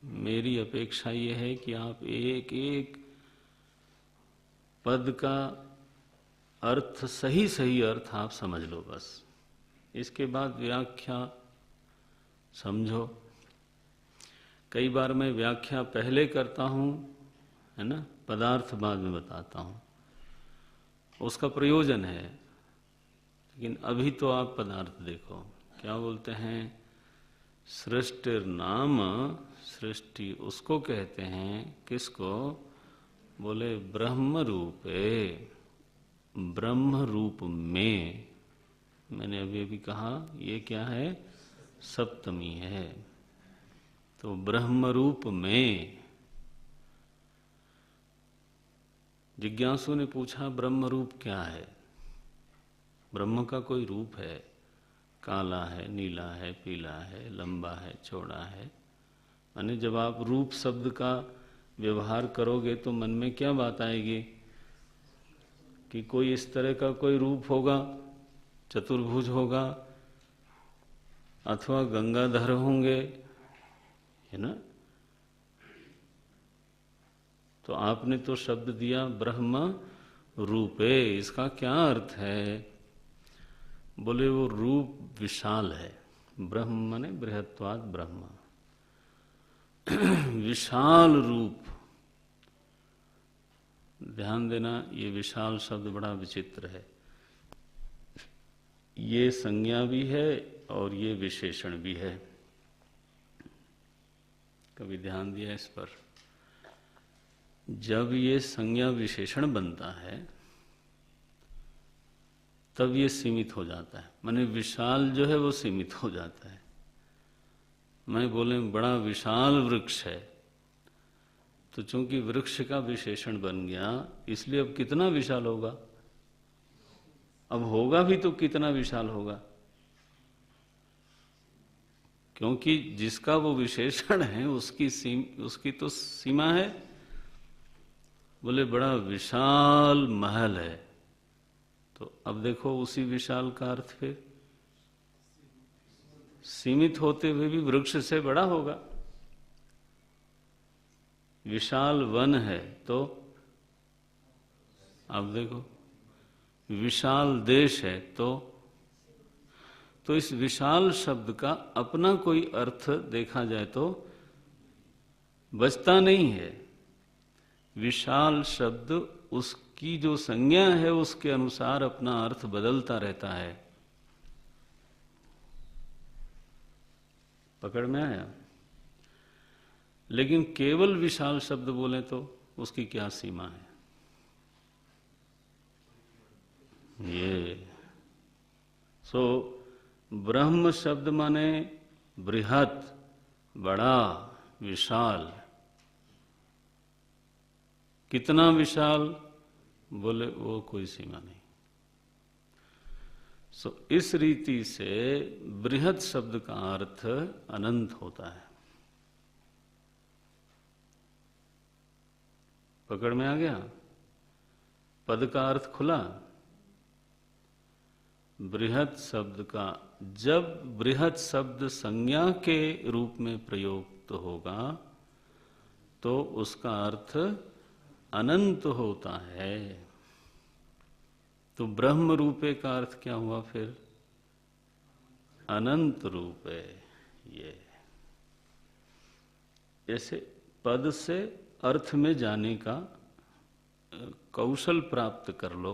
मेरी अपेक्षा ये है कि आप एक एक पद का अर्थ, सही सही अर्थ आप समझ लो बस। इसके बाद व्याख्या समझो। कई बार मैं व्याख्या पहले करता हूँ, है ना, पदार्थ बाद में बताता हूँ, उसका प्रयोजन है। लेकिन अभी तो आप पदार्थ देखो। क्या बोलते हैं? सृष्टिर्नाम, सृष्टि उसको कहते हैं, किसको? बोले ब्रह्म रूपे, ब्रह्म रूप में। मैंने अभी अभी कहा ये क्या है? सप्तमी है। तो ब्रह्म रूप में। जिज्ञासु ने पूछा ब्रह्म रूप क्या है? ब्रह्म का कोई रूप है? काला है, नीला है, पीला है, लंबा है, चौड़ा है। यानी जब आप रूप शब्द का व्यवहार करोगे तो मन में क्या बात आएगी कि कोई इस तरह का कोई रूप होगा, चतुर्भुज होगा, अथवा गंगाधर होंगे, है ना। तो आपने तो शब्द दिया ब्रह्म रूपे। इसका क्या अर्थ है? बोले वो रूप विशाल है। ब्रह्म माने बृहत्वाद ब्रह्म, विशाल रूप। ध्यान देना, ये विशाल शब्द बड़ा विचित्र है। ये संज्ञा भी है और ये विशेषण भी है। कभी ध्यान दिया इस पर? जब ये संज्ञा विशेषण बनता है तब ये सीमित हो जाता है। माने विशाल जो है वो सीमित हो जाता है। मैं बोले बड़ा विशाल वृक्ष है, तो चूंकि वृक्ष का विशेषण बन गया, इसलिए अब कितना विशाल होगा? अब होगा भी तो कितना विशाल होगा? क्योंकि जिसका वो विशेषण है उसकी तो सीमा है। बोले बड़ा विशाल महल है, तो अब देखो उसी विशाल का अर्थ फिर सीमित होते हुए भी वृक्ष से बड़ा होगा। विशाल वन है तो अब देखो, विशाल देश है तो इस विशाल शब्द का अपना कोई अर्थ देखा जाए तो बचता नहीं है। विशाल शब्द उसकी जो संज्ञा है उसके अनुसार अपना अर्थ बदलता रहता है। पकड़ में आया? लेकिन केवल विशाल शब्द बोले तो उसकी क्या सीमा है? ये ब्रह्म शब्द माने बृहत, बड़ा, विशाल। कितना विशाल? बोले वो कोई सीमा नहीं। इस रीति से बृहत शब्द का अर्थ अनंत होता है। पकड़ में आ गया? पद का अर्थ खुला। बृहत शब्द का जब बृहत शब्द संज्ञा के रूप में प्रयुक्त होगा तो उसका अर्थ अनंत होता है। तो ब्रह्म रूपे का अर्थ क्या हुआ फिर? अनंत रूपे। ये ऐसे पद से अर्थ में जाने का कौशल प्राप्त कर लो,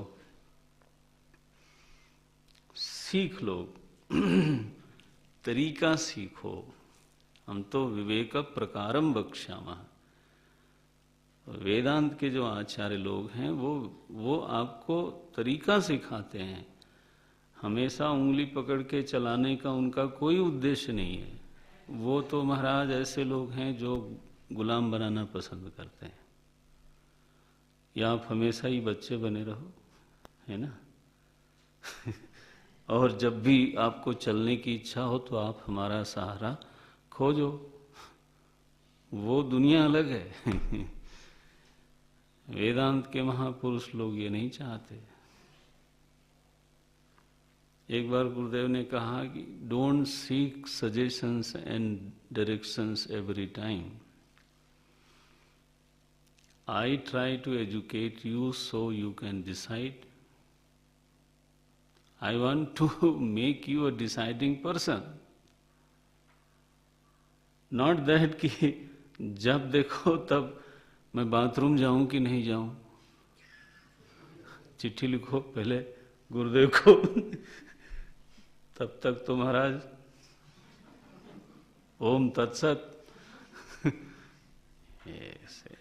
सीख लो, तरीका सीखो। हम तो विवेक प्रकारम वक्ष्यामः। वेदांत के जो आचार्य लोग हैं वो आपको तरीका सिखाते हैं। हमेशा उंगली पकड़ के चलाने का उनका कोई उद्देश्य नहीं है। वो तो महाराज ऐसे लोग हैं जो गुलाम बनाना पसंद करते हैं। या आप हमेशा ही बच्चे बने रहो, है ना। और जब भी आपको चलने की इच्छा हो तो आप हमारा सहारा खोजो। वो दुनिया अलग है। वेदांत के महापुरुष लोग ये नहीं चाहते। एक बार गुरुदेव ने कहा कि don't seek suggestions and directions every time. I try to educate you so you can decide. I want to make you a deciding person. Not that कि जब देखो तब मैं बाथरूम जाऊं कि नहीं जाऊं। चिट्ठी लिखो पहले गुरुदेव को। तब तक तो महाराज ओम तत्सत। ऐसे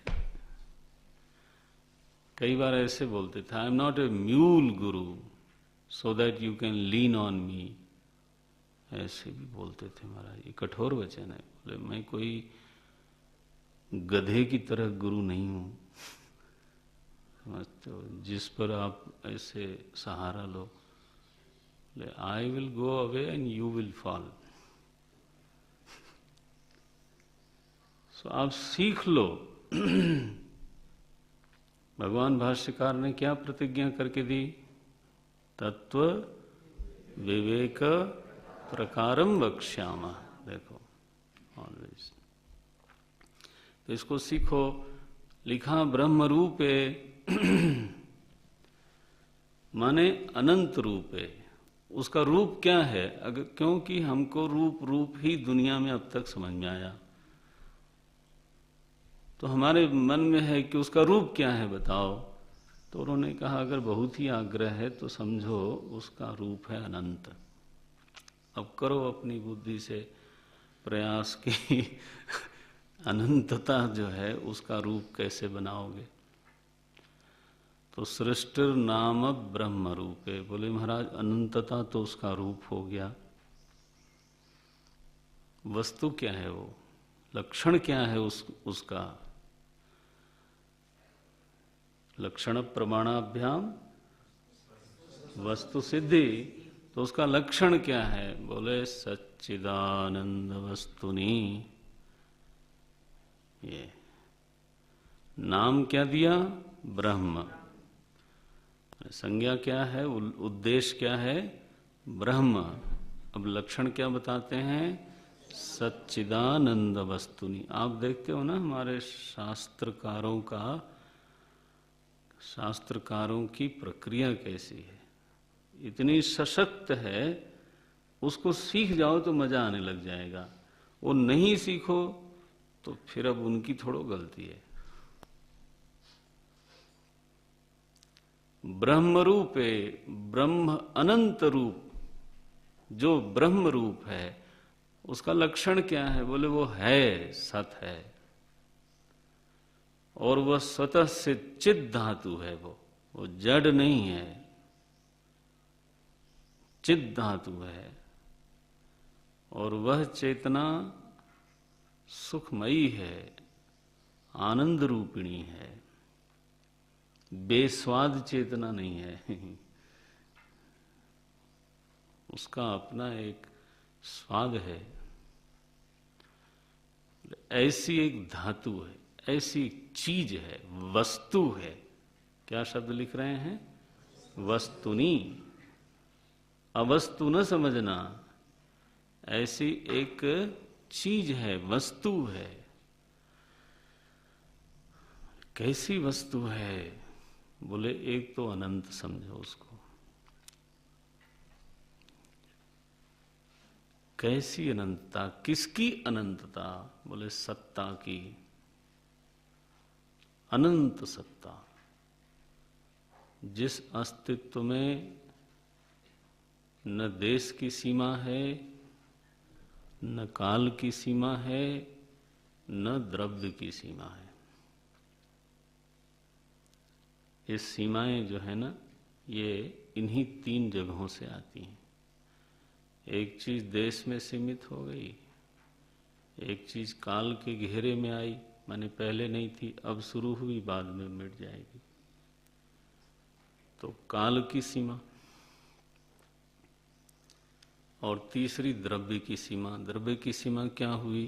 कई बार ऐसे बोलते थे, I am not a mule guru so that you can lean on me. ऐसे भी बोलते थे महाराज। ये कठोर वचन है। बोले मैं कोई गधे की तरह गुरु नहीं हूं, समझते हो, जिस पर आप ऐसे सहारा लो। I will go away and you will fall. So आप सीख लो। भगवान भाष्यकार ने क्या प्रतिज्ञा करके दी? तत्व विवेक प्रकारम वक्ष्यामः। देखो ऑलवेज तो इसको सीखो। लिखा ब्रह्म रूपे माने अनंत रूप है। उसका रूप क्या है? अगर क्योंकि हमको रूप ही दुनिया में अब तक समझ में आया, तो हमारे मन में है कि उसका रूप क्या है बताओ। तो उन्होंने कहा अगर बहुत ही आग्रह है तो समझो उसका रूप है अनंत। अब करो अपनी बुद्धि से प्रयास की अनंतता जो है उसका रूप कैसे बनाओगे। तो सृष्टिर नाम ब्रह्म रूपे। बोले महाराज अनंतता तो उसका रूप हो गया, वस्तु क्या है वो, लक्षण क्या है उसका? लक्षण प्रमाणाभ्याम वस्तु सिद्धि। तो उसका लक्षण क्या है? बोले सच्चिदानंद वस्तुनि। ये नाम क्या दिया? ब्रह्म। संज्ञा क्या है? उद्देश्य क्या है? ब्रह्म। अब लक्षण क्या बताते हैं? सच्चिदानंद वस्तुनि। आप देखते हो ना हमारे शास्त्रकारों की प्रक्रिया कैसी है, इतनी सशक्त है। उसको सीख जाओ तो मजा आने लग जाएगा। वो नहीं सीखो तो फिर अब उनकी थोड़ो गलती है। ब्रह्म रूप है, ब्रह्म अनंत रूप जो ब्रह्म रूप है उसका लक्षण क्या है? बोले वो है, सत है, और वह स्वतः से चिद धातु है। वो जड़ नहीं है, चिद धातु है। और वह चेतना सुखमयी है, आनंद रूपिणी है, बेस्वाद चेतना नहीं है। उसका अपना एक स्वाद है। ऐसी एक धातु है, ऐसी चीज है, वस्तु है। क्या शब्द लिख रहे हैं? वस्तुनी। अवस्तु न समझना। ऐसी एक चीज है, वस्तु है। कैसी वस्तु है? बोले एक तो अनंत समझो उसको। कैसी अनंतता? किसकी अनंतता? बोले सत्ता की, अनंत सत्ता। जिस अस्तित्व में न देश की सीमा है, न काल की सीमा है, न द्रव्य की सीमा है। ये सीमाएं जो है ना, ये इन्हीं तीन जगहों से आती हैं। एक चीज देश में सीमित हो गई, एक चीज काल के घेरे में आई, माने पहले नहीं थी, अब शुरू हुई, बाद में मिट जाएगी। तो काल की सीमा, और तीसरी द्रव्य की सीमा। द्रव्य की सीमा क्या हुई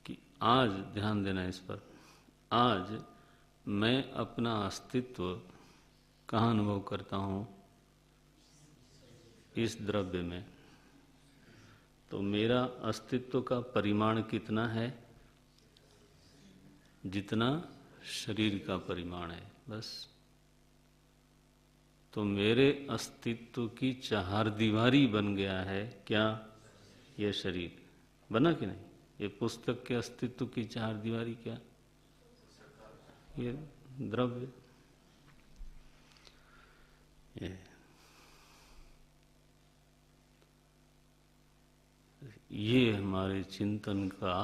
कि आज, ध्यान देना इस पर, आज मैं अपना अस्तित्व कहाँ अनुभव करता हूँ? इस द्रव्य में। तो मेरा अस्तित्व का परिमाण कितना है? जितना शरीर का परिमाण है, बस। तो मेरे अस्तित्व की चारदीवारी बन गया है क्या? यह शरीर बना कि नहीं? ये पुस्तक के अस्तित्व की चारदीवारी क्या? ये द्रव्य। ये हमारे चिंतन का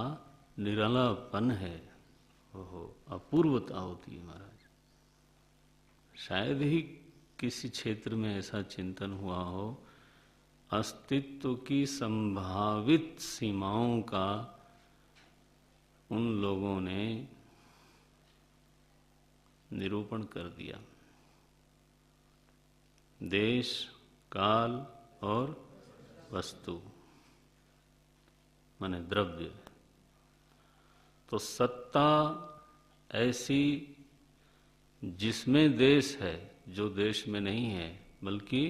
निरालापन है। ओहो, अपूर्वता होती है महाराज। शायद ही किसी क्षेत्र में ऐसा चिंतन हुआ हो, अस्तित्व की संभावित सीमाओं का उन लोगों ने निरूपण कर दिया। देश, काल और वस्तु माने द्रव्य। तो सत्ता ऐसी जिसमें देश है, जो देश में नहीं है, बल्कि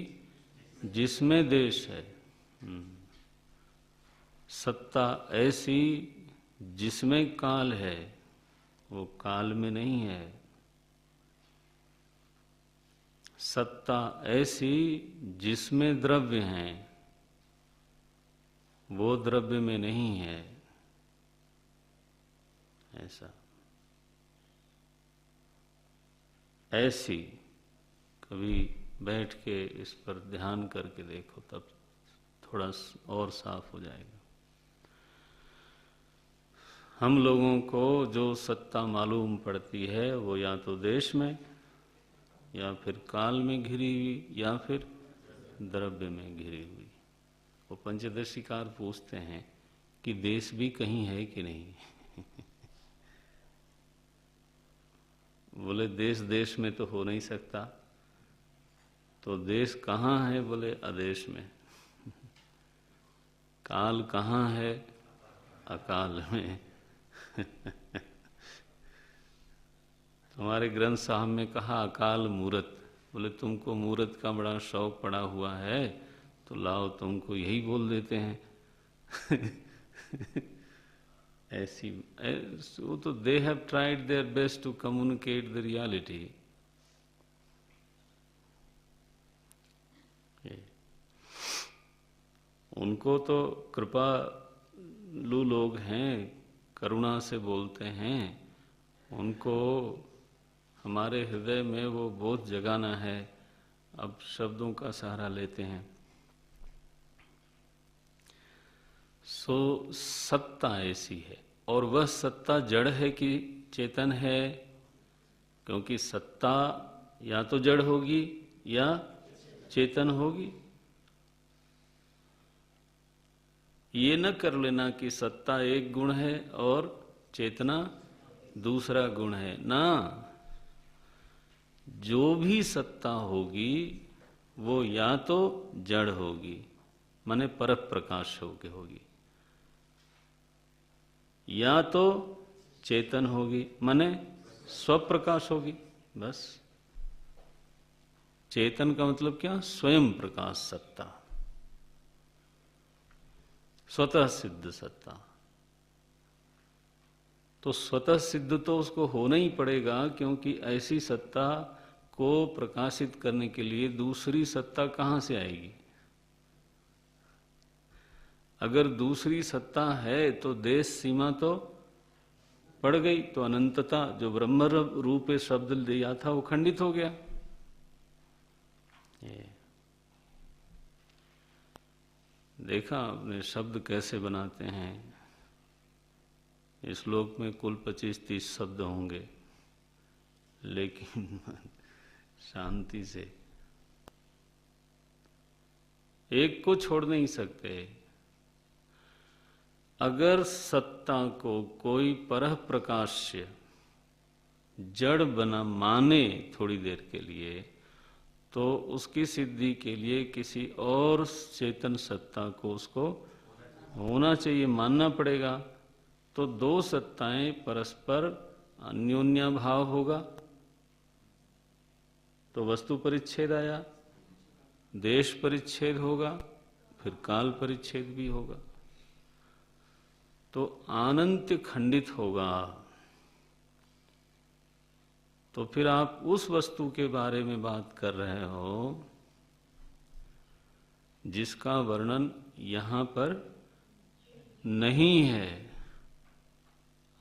जिसमें देश है। सत्ता ऐसी जिसमें काल है, वो काल में नहीं है। सत्ता ऐसी जिसमें द्रव्य हैं, वो द्रव्य में नहीं है। ऐसा, ऐसी कभी बैठ के इस पर ध्यान करके देखो, तब थोड़ा और साफ हो जाएगा। हम लोगों को जो सत्ता मालूम पड़ती है, वो या तो देश में, या फिर काल में घिरी हुई, या फिर द्रव्य में घिरी हुई। वो पंचदशीकार पूछते हैं कि देश भी कहीं है कि नहीं? बोले देश देश में तो हो नहीं सकता। तो देश कहाँ है? बोले अदेश में। काल कहाँ है? अकाल में। हमारे ग्रंथ साहब में कहा अकाल मूरत। बोले तुमको मूरत का बड़ा शौक पड़ा हुआ है, तो लाओ तुमको यही बोल देते हैं। ऐसी वो तो they have tried their best to communicate the reality. उनको तो कृपालु लोग हैं, करुणा से बोलते हैं। उनको हमारे हृदय में वो बोध जगाना है, अब शब्दों का सहारा लेते हैं। सो सत्ता ऐसी है, और वह सत्ता जड़ है कि चेतन है? क्योंकि सत्ता या तो जड़ होगी या चेतन होगी। ये न कर लेना कि सत्ता एक गुण है और चेतना दूसरा गुण है ना। जो भी सत्ता होगी वो या तो जड़ होगी, माने परक प्रकाश होगी, या तो चेतन होगी, माने स्वप्रकाश होगी। बस चेतन का मतलब क्या? स्वयं प्रकाश सत्ता, स्वतः सिद्ध सत्ता। तो स्वतः सिद्ध तो उसको होना ही पड़ेगा, क्योंकि ऐसी सत्ता को प्रकाशित करने के लिए दूसरी सत्ता कहाँ से आएगी? अगर दूसरी सत्ता है तो देश सीमा तो पड़ गई, तो अनंतता जो ब्रह्म रूप शब्द दिया था वो खंडित हो गया। देखा आपने शब्द कैसे बनाते हैं? इस श्लोक में कुल 25-30 शब्द होंगे, लेकिन शांति से एक को छोड़ नहीं सकते। अगर सत्ता को कोई परह प्रकाश्य जड़ बना माने थोड़ी देर के लिए, तो उसकी सिद्धि के लिए किसी और चेतन सत्ता को उसको होना चाहिए, मानना पड़ेगा। तो दो सत्ताएं परस्पर अन्योन्या भाव होगा तो वस्तु परिच्छेद आया, देश परिच्छेद होगा, फिर काल परिच्छेद भी होगा, तो अनंत खंडित होगा। तो फिर आप उस वस्तु के बारे में बात कर रहे हो जिसका वर्णन यहां पर नहीं है।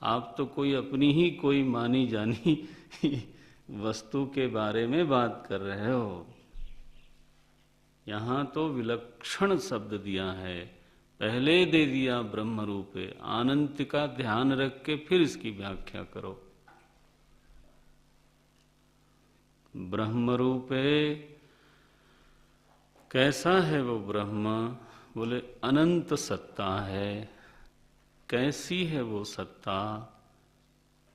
आप तो कोई अपनी ही कोई मानी जानी वस्तु के बारे में बात कर रहे हो। यहां तो विलक्षण शब्द दिया है, पहले दे दिया ब्रह्म रूपे, अनंत का ध्यान रख के फिर इसकी व्याख्या करो। ब्रह्म रूपे कैसा है वो ब्रह्म? बोले अनंत सत्ता है। कैसी है वो सत्ता?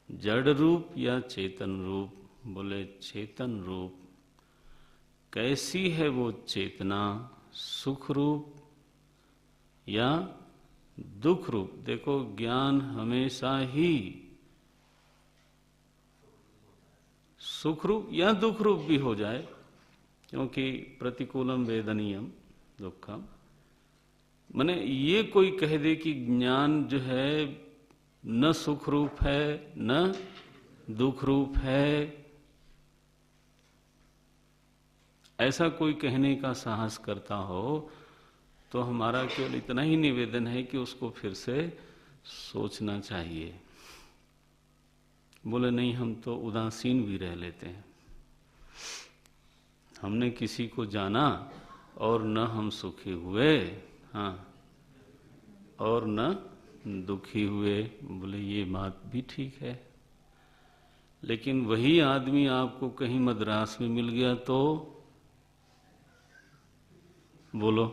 जड़ रूप या चेतन रूप? बोले चेतन रूप। कैसी है वो चेतना? सुख रूप या दुख रूप? देखो ज्ञान हमेशा ही सुख रूप या दुख रूप भी हो जाए, क्योंकि प्रतिकूलम वेदनीयम दुखम। माने ये कोई कह दे कि ज्ञान जो है न सुख रूप है न दुख रूप है, ऐसा कोई कहने का साहस करता हो तो हमारा केवल इतना ही निवेदन है कि उसको फिर से सोचना चाहिए। बोले नहीं, हम तो उदासीन भी रह लेते हैं। हमने किसी को जाना और न हम सुखी हुए, हाँ, और न दुखी हुए। बोले ये बात भी ठीक है, लेकिन वही आदमी आपको कहीं मद्रास में मिल गया तो बोलो,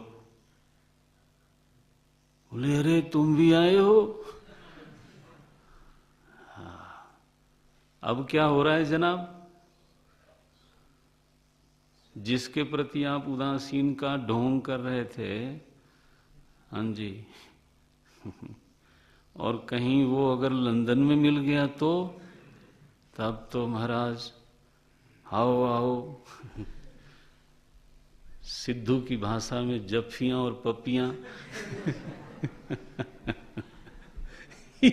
बोले अरे तुम भी आए हो। हाँ, अब क्या हो रहा है जनाब? जिसके प्रति आप उदासीन का ढोंग कर रहे थे, हाँ जी, और कहीं वो अगर लंदन में मिल गया तो तब तो महाराज आओ आओ सिद्धू की भाषा में जफ्फियां और पप्पियां ही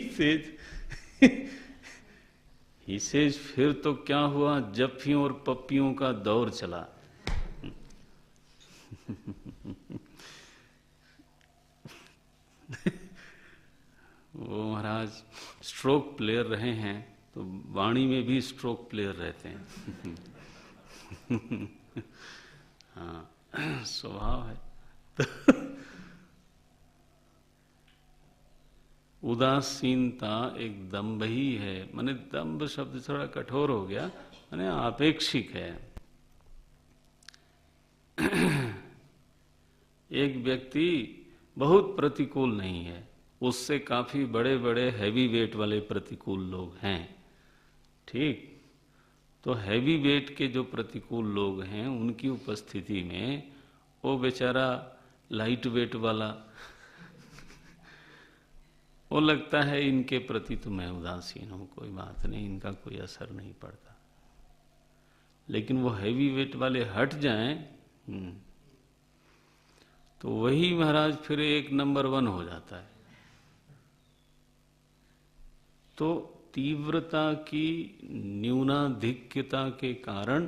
सेज फिर तो क्या हुआ, जफ्फियों और पप्पियों का दौर चला। वो महाराज स्ट्रोक प्लेयर रहे हैं तो वाणी में भी स्ट्रोक प्लेयर रहते हैं। हाँ, स्वभाव है। तो उदासीनता एक दंभ ही है। माने दंभ शब्द थोड़ा कठोर हो गया, माने आपेक्षिक है। एक व्यक्ति बहुत प्रतिकूल नहीं है, उससे काफी बड़े बड़े हैवी वेट वाले प्रतिकूल लोग हैं, ठीक? तो हैवी वेट के जो प्रतिकूल लोग हैं उनकी उपस्थिति में वो बेचारा लाइट वेट वाला वो लगता है इनके प्रति तो मैं उदासीन हूं, कोई बात नहीं, इनका कोई असर नहीं पड़ता। लेकिन वो हैवी वेट वाले हट जाएं तो वही महाराज फिर एक नंबर 1 हो जाता है। तो तीव्रता की न्यूनाधिक्यता के कारण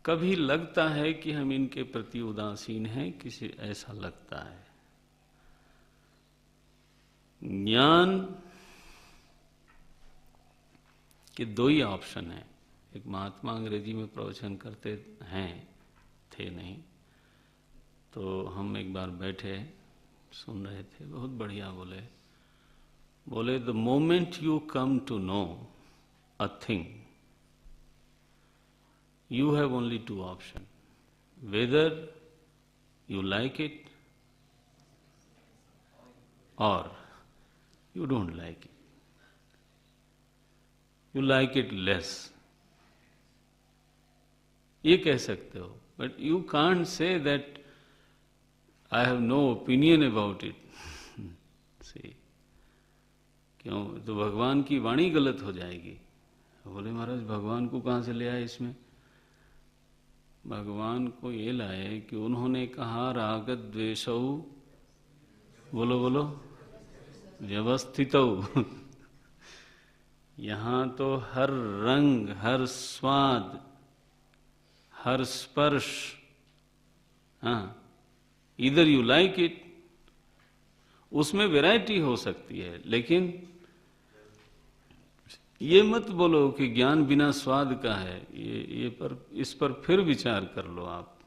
कभी लगता है कि हम इनके प्रति उदासीन हैं, किसी ऐसा लगता है। ज्ञान के दो ही ऑप्शन है। एक महात्मा अंग्रेजी में प्रवचन करते हैं, थे नहीं, तो हम एक बार बैठे सुन रहे थे, बहुत बढ़िया बोले the moment you come to know a thing you have only 2 options, whether you like it or you don't like it. You like it less. ये कह सकते हो, but you can't say that I have no opinion about it. See, क्यों? तो भगवान की वाणी गलत हो जाएगी। बोले महाराज भगवान को कहाँ से ले आए इसमें? भगवान को ये लाए कि उन्होंने कहा राग द्वेषौ, बोलो बोलो, व्यवस्थितौ। यहाँ तो हर रंग, हर स्वाद, हर स्पर्श, हाँ, इधर यू लाइक इट, उसमें वैरायटी हो सकती है, लेकिन ये मत बोलो कि ज्ञान बिना स्वाद का है। इस पर फिर विचार कर लो आप,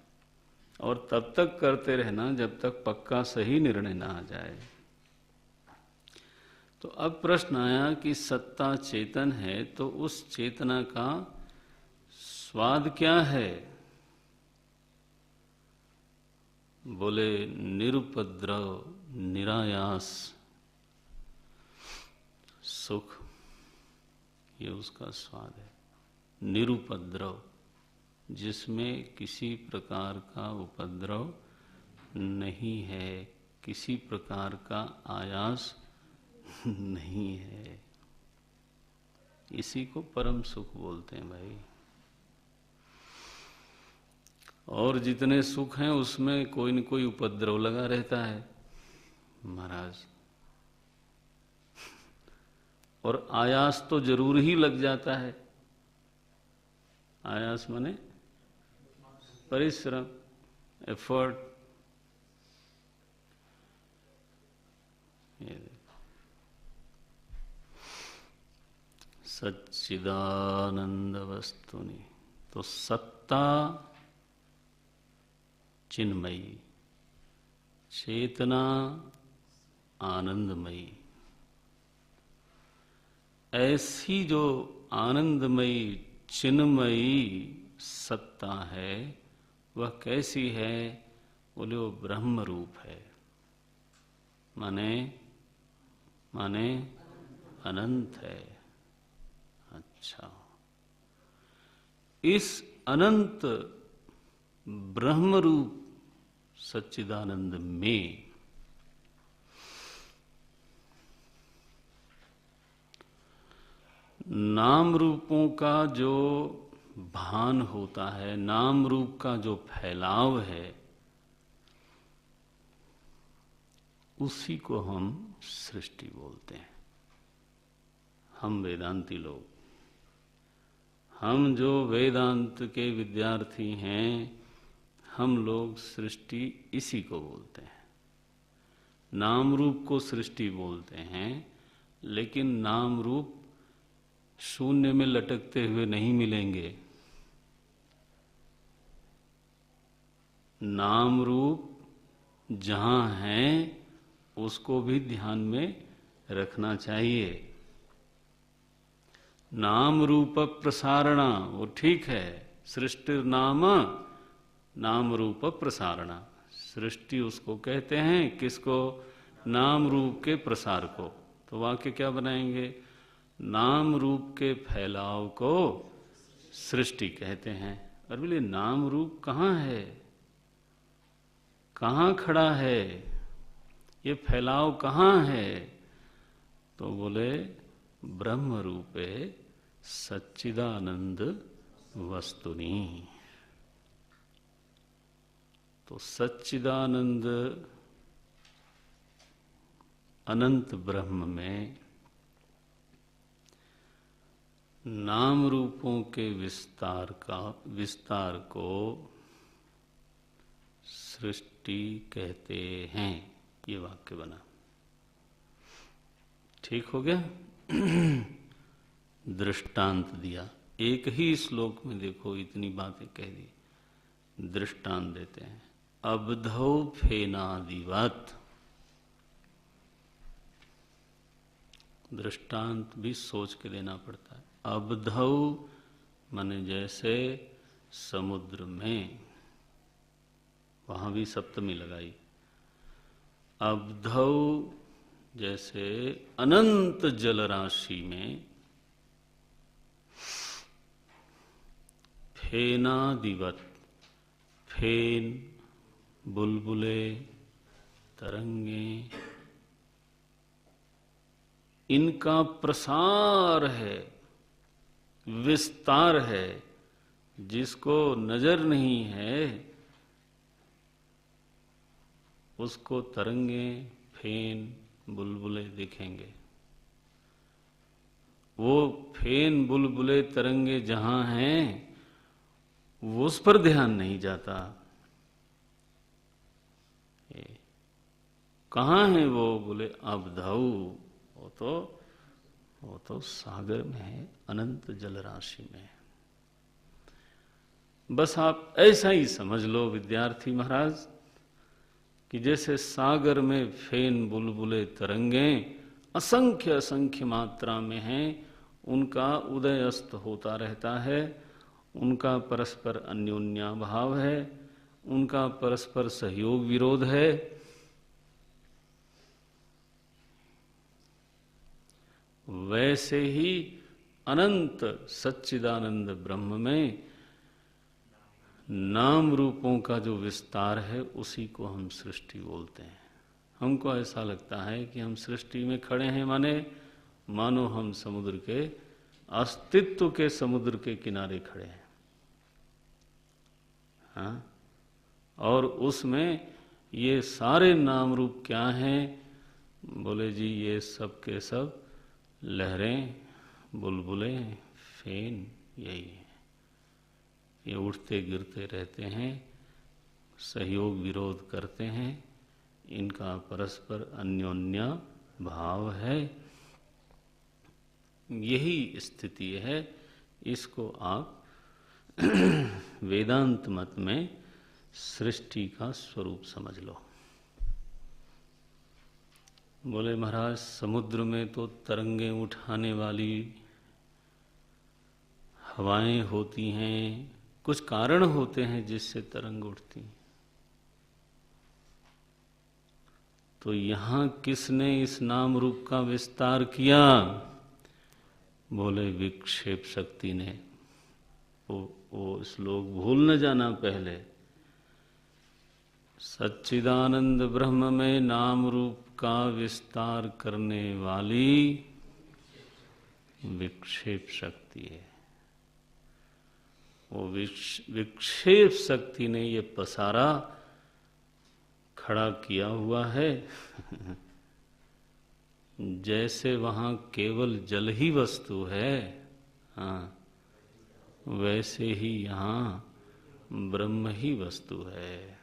और तब तक करते रहना जब तक पक्का सही निर्णय ना आ जाए। तो अब प्रश्न आया कि सत्ता चेतन है, तो उस चेतना का स्वाद क्या है? बोले निरुपद्रव, निरायास सुख, ये उसका स्वाद है। निरुपद्रव, जिसमें किसी प्रकार का उपद्रव नहीं है, किसी प्रकार का आयास नहीं है। इसी को परम सुख बोलते हैं भाई। और जितने सुख हैं उसमें कोई न कोई उपद्रव लगा रहता है महाराज, और आयास तो जरूर ही लग जाता है। आयास माने परिश्रम, एफर्ट। सच्चिदानंद वस्तुनि, तो सत्ता चिन्मयी, चेतना आनंदमयी। ऐसी जो आनंदमयी चिन्मयी सत्ता है, वह कैसी है? बोले वो ब्रह्म रूप है। माने माने अनंत है। अच्छा, इस अनंत ब्रह्म रूप सच्चिदानंद में नाम रूपों का जो भान होता है, नाम रूप का जो फैलाव है, उसी को हम सृष्टि बोलते हैं। हम वेदांती लोग, हम जो वेदांत के विद्यार्थी हैं, हम लोग सृष्टि इसी को बोलते हैं। नाम रूप को सृष्टि बोलते हैं, लेकिन नाम रूप शून्य में लटकते हुए नहीं मिलेंगे। नाम रूप जहां है उसको भी ध्यान में रखना चाहिए। नाम रूप प्रसारणा, वो ठीक है, सृष्टि नाम रूप प्रसारणा, सृष्टि उसको कहते हैं, किसको? नाम रूप के प्रसार को। तो वाक्य क्या बनाएंगे? नाम रूप के फैलाव को सृष्टि कहते हैं। और बोले नाम रूप कहाँ है, कहाँ खड़ा है, ये फैलाव कहाँ है? तो बोले ब्रह्म रूपे सच्चिदानंद वस्तुनि। तो सच्चिदानंद अनंत ब्रह्म में नाम रूपों के विस्तार को सृष्टि कहते हैं। ये वाक्य बना, ठीक हो गया। दृष्टांत दिया, एक ही श्लोक में देखो इतनी बातें कह दी। दृष्टांत देते हैं, अबधौ फेनादिवत। दृष्टांत भी सोच के देना पड़ता है। अबधौ माने जैसे समुद्र में, वहां भी सप्तमी लगाई। अबधौ जैसे अनंत जल राशि में, फेनादिवत, फेन, बुलबुले, तरंगे, इनका प्रसार है, विस्तार है। जिसको नजर नहीं है उसको तरंगे, फेन, बुलबुले दिखेंगे। वो फेन, बुलबुले, तरंगे जहां हैं वो उस पर ध्यान नहीं जाता। कहाँ है वो? बोले अबधऊ, वो तो सागर में है, अनंत जल राशि में। बस आप ऐसा ही समझ लो विद्यार्थी महाराज कि जैसे सागर में फेन, बुलबुले, तरंगे असंख्य असंख्य मात्रा में हैं, उनका उदय अस्त होता रहता है, उनका परस्पर अन्योन्या भाव है, उनका परस्पर सहयोग विरोध है। वैसे ही अनंत सच्चिदानंद ब्रह्म में नाम रूपों का जो विस्तार है उसी को हम सृष्टि बोलते हैं। हमको ऐसा लगता है कि हम सृष्टि में खड़े हैं, मानो हम समुद्र के अस्तित्व के समुद्र के किनारे खड़े हैं। हाँ? और उसमें ये सारे नाम रूप क्या हैं? बोले जी ये सब के सब लहरें, बुलबुले, फेन यही है। ये उठते गिरते रहते हैं, सहयोग विरोध करते हैं, इनका परस्पर अन्योन्या भाव है। यही स्थिति है। इसको आप वेदांत मत में सृष्टि का स्वरूप समझ लो। बोले महाराज समुद्र में तो तरंगे उठाने वाली हवाएं होती हैं, कुछ कारण होते हैं जिससे तरंग उठती। तो यहां किसने इस नाम रूप का विस्तार किया? बोले विक्षेप शक्ति ने। वो श्लोक भूल न जाना पहले। सच्चिदानंद ब्रह्म में नाम रूप का विस्तार करने वाली विक्षेप शक्ति है। वो विक्षेप शक्ति ने ये पसारा खड़ा किया हुआ है। जैसे वहां केवल जल ही वस्तु है, हाँ, वैसे ही यहाँ ब्रह्म ही वस्तु है।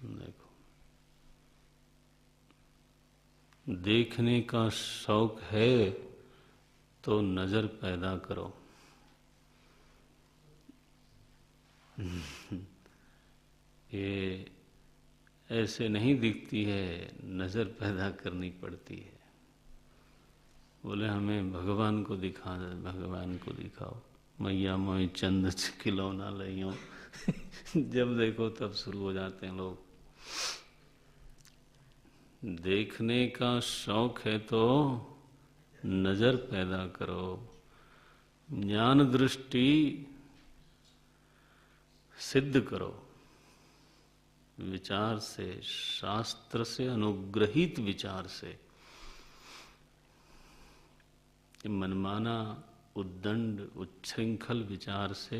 देखो, देखने का शौक है तो नजर पैदा करो। ये ऐसे नहीं दिखती है, नजर पैदा करनी पड़ती है। बोले हमें भगवान को दिखा दे, भगवान को दिखाओ। मैया मोई चंद खिलौना लइयो। जब देखो तब शुरू हो जाते हैं लोग। देखने का शौक है तो नजर पैदा करो, ज्ञान दृष्टि सिद्ध करो, विचार से, शास्त्र से अनुग्रहित विचार से। मनमाना उद्दंड उच्छृंखल विचार से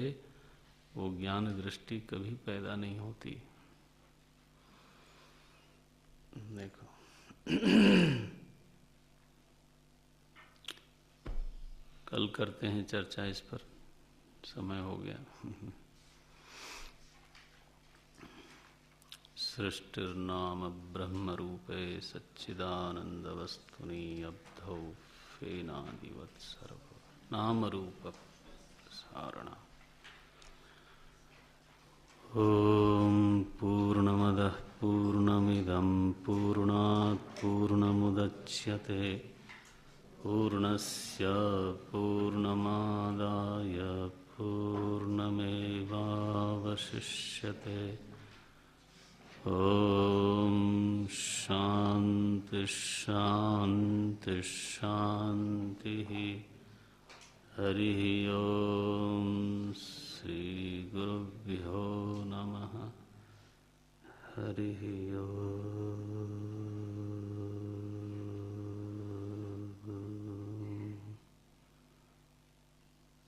वो ज्ञान दृष्टि कभी पैदा नहीं होती। देखो कल करते हैं चर्चा इस पर, समय हो गया। सृष्टिर्नाम ब्रह्म रूपे सच्चिदानंद वस्तुनि अब्धौ फेनादिवत् सर्व नाम रूप सारणा। ओम पूर्णमदः पूर्णमिदं पूर्णात् पूर्णमुदच्यते पूर्णस्य पूर्णमादाय पूर्णमेवावशिष्यते। ओम शांति शांति। हरि ओम श्री गुरुभ्यो नमः। हरि ओम।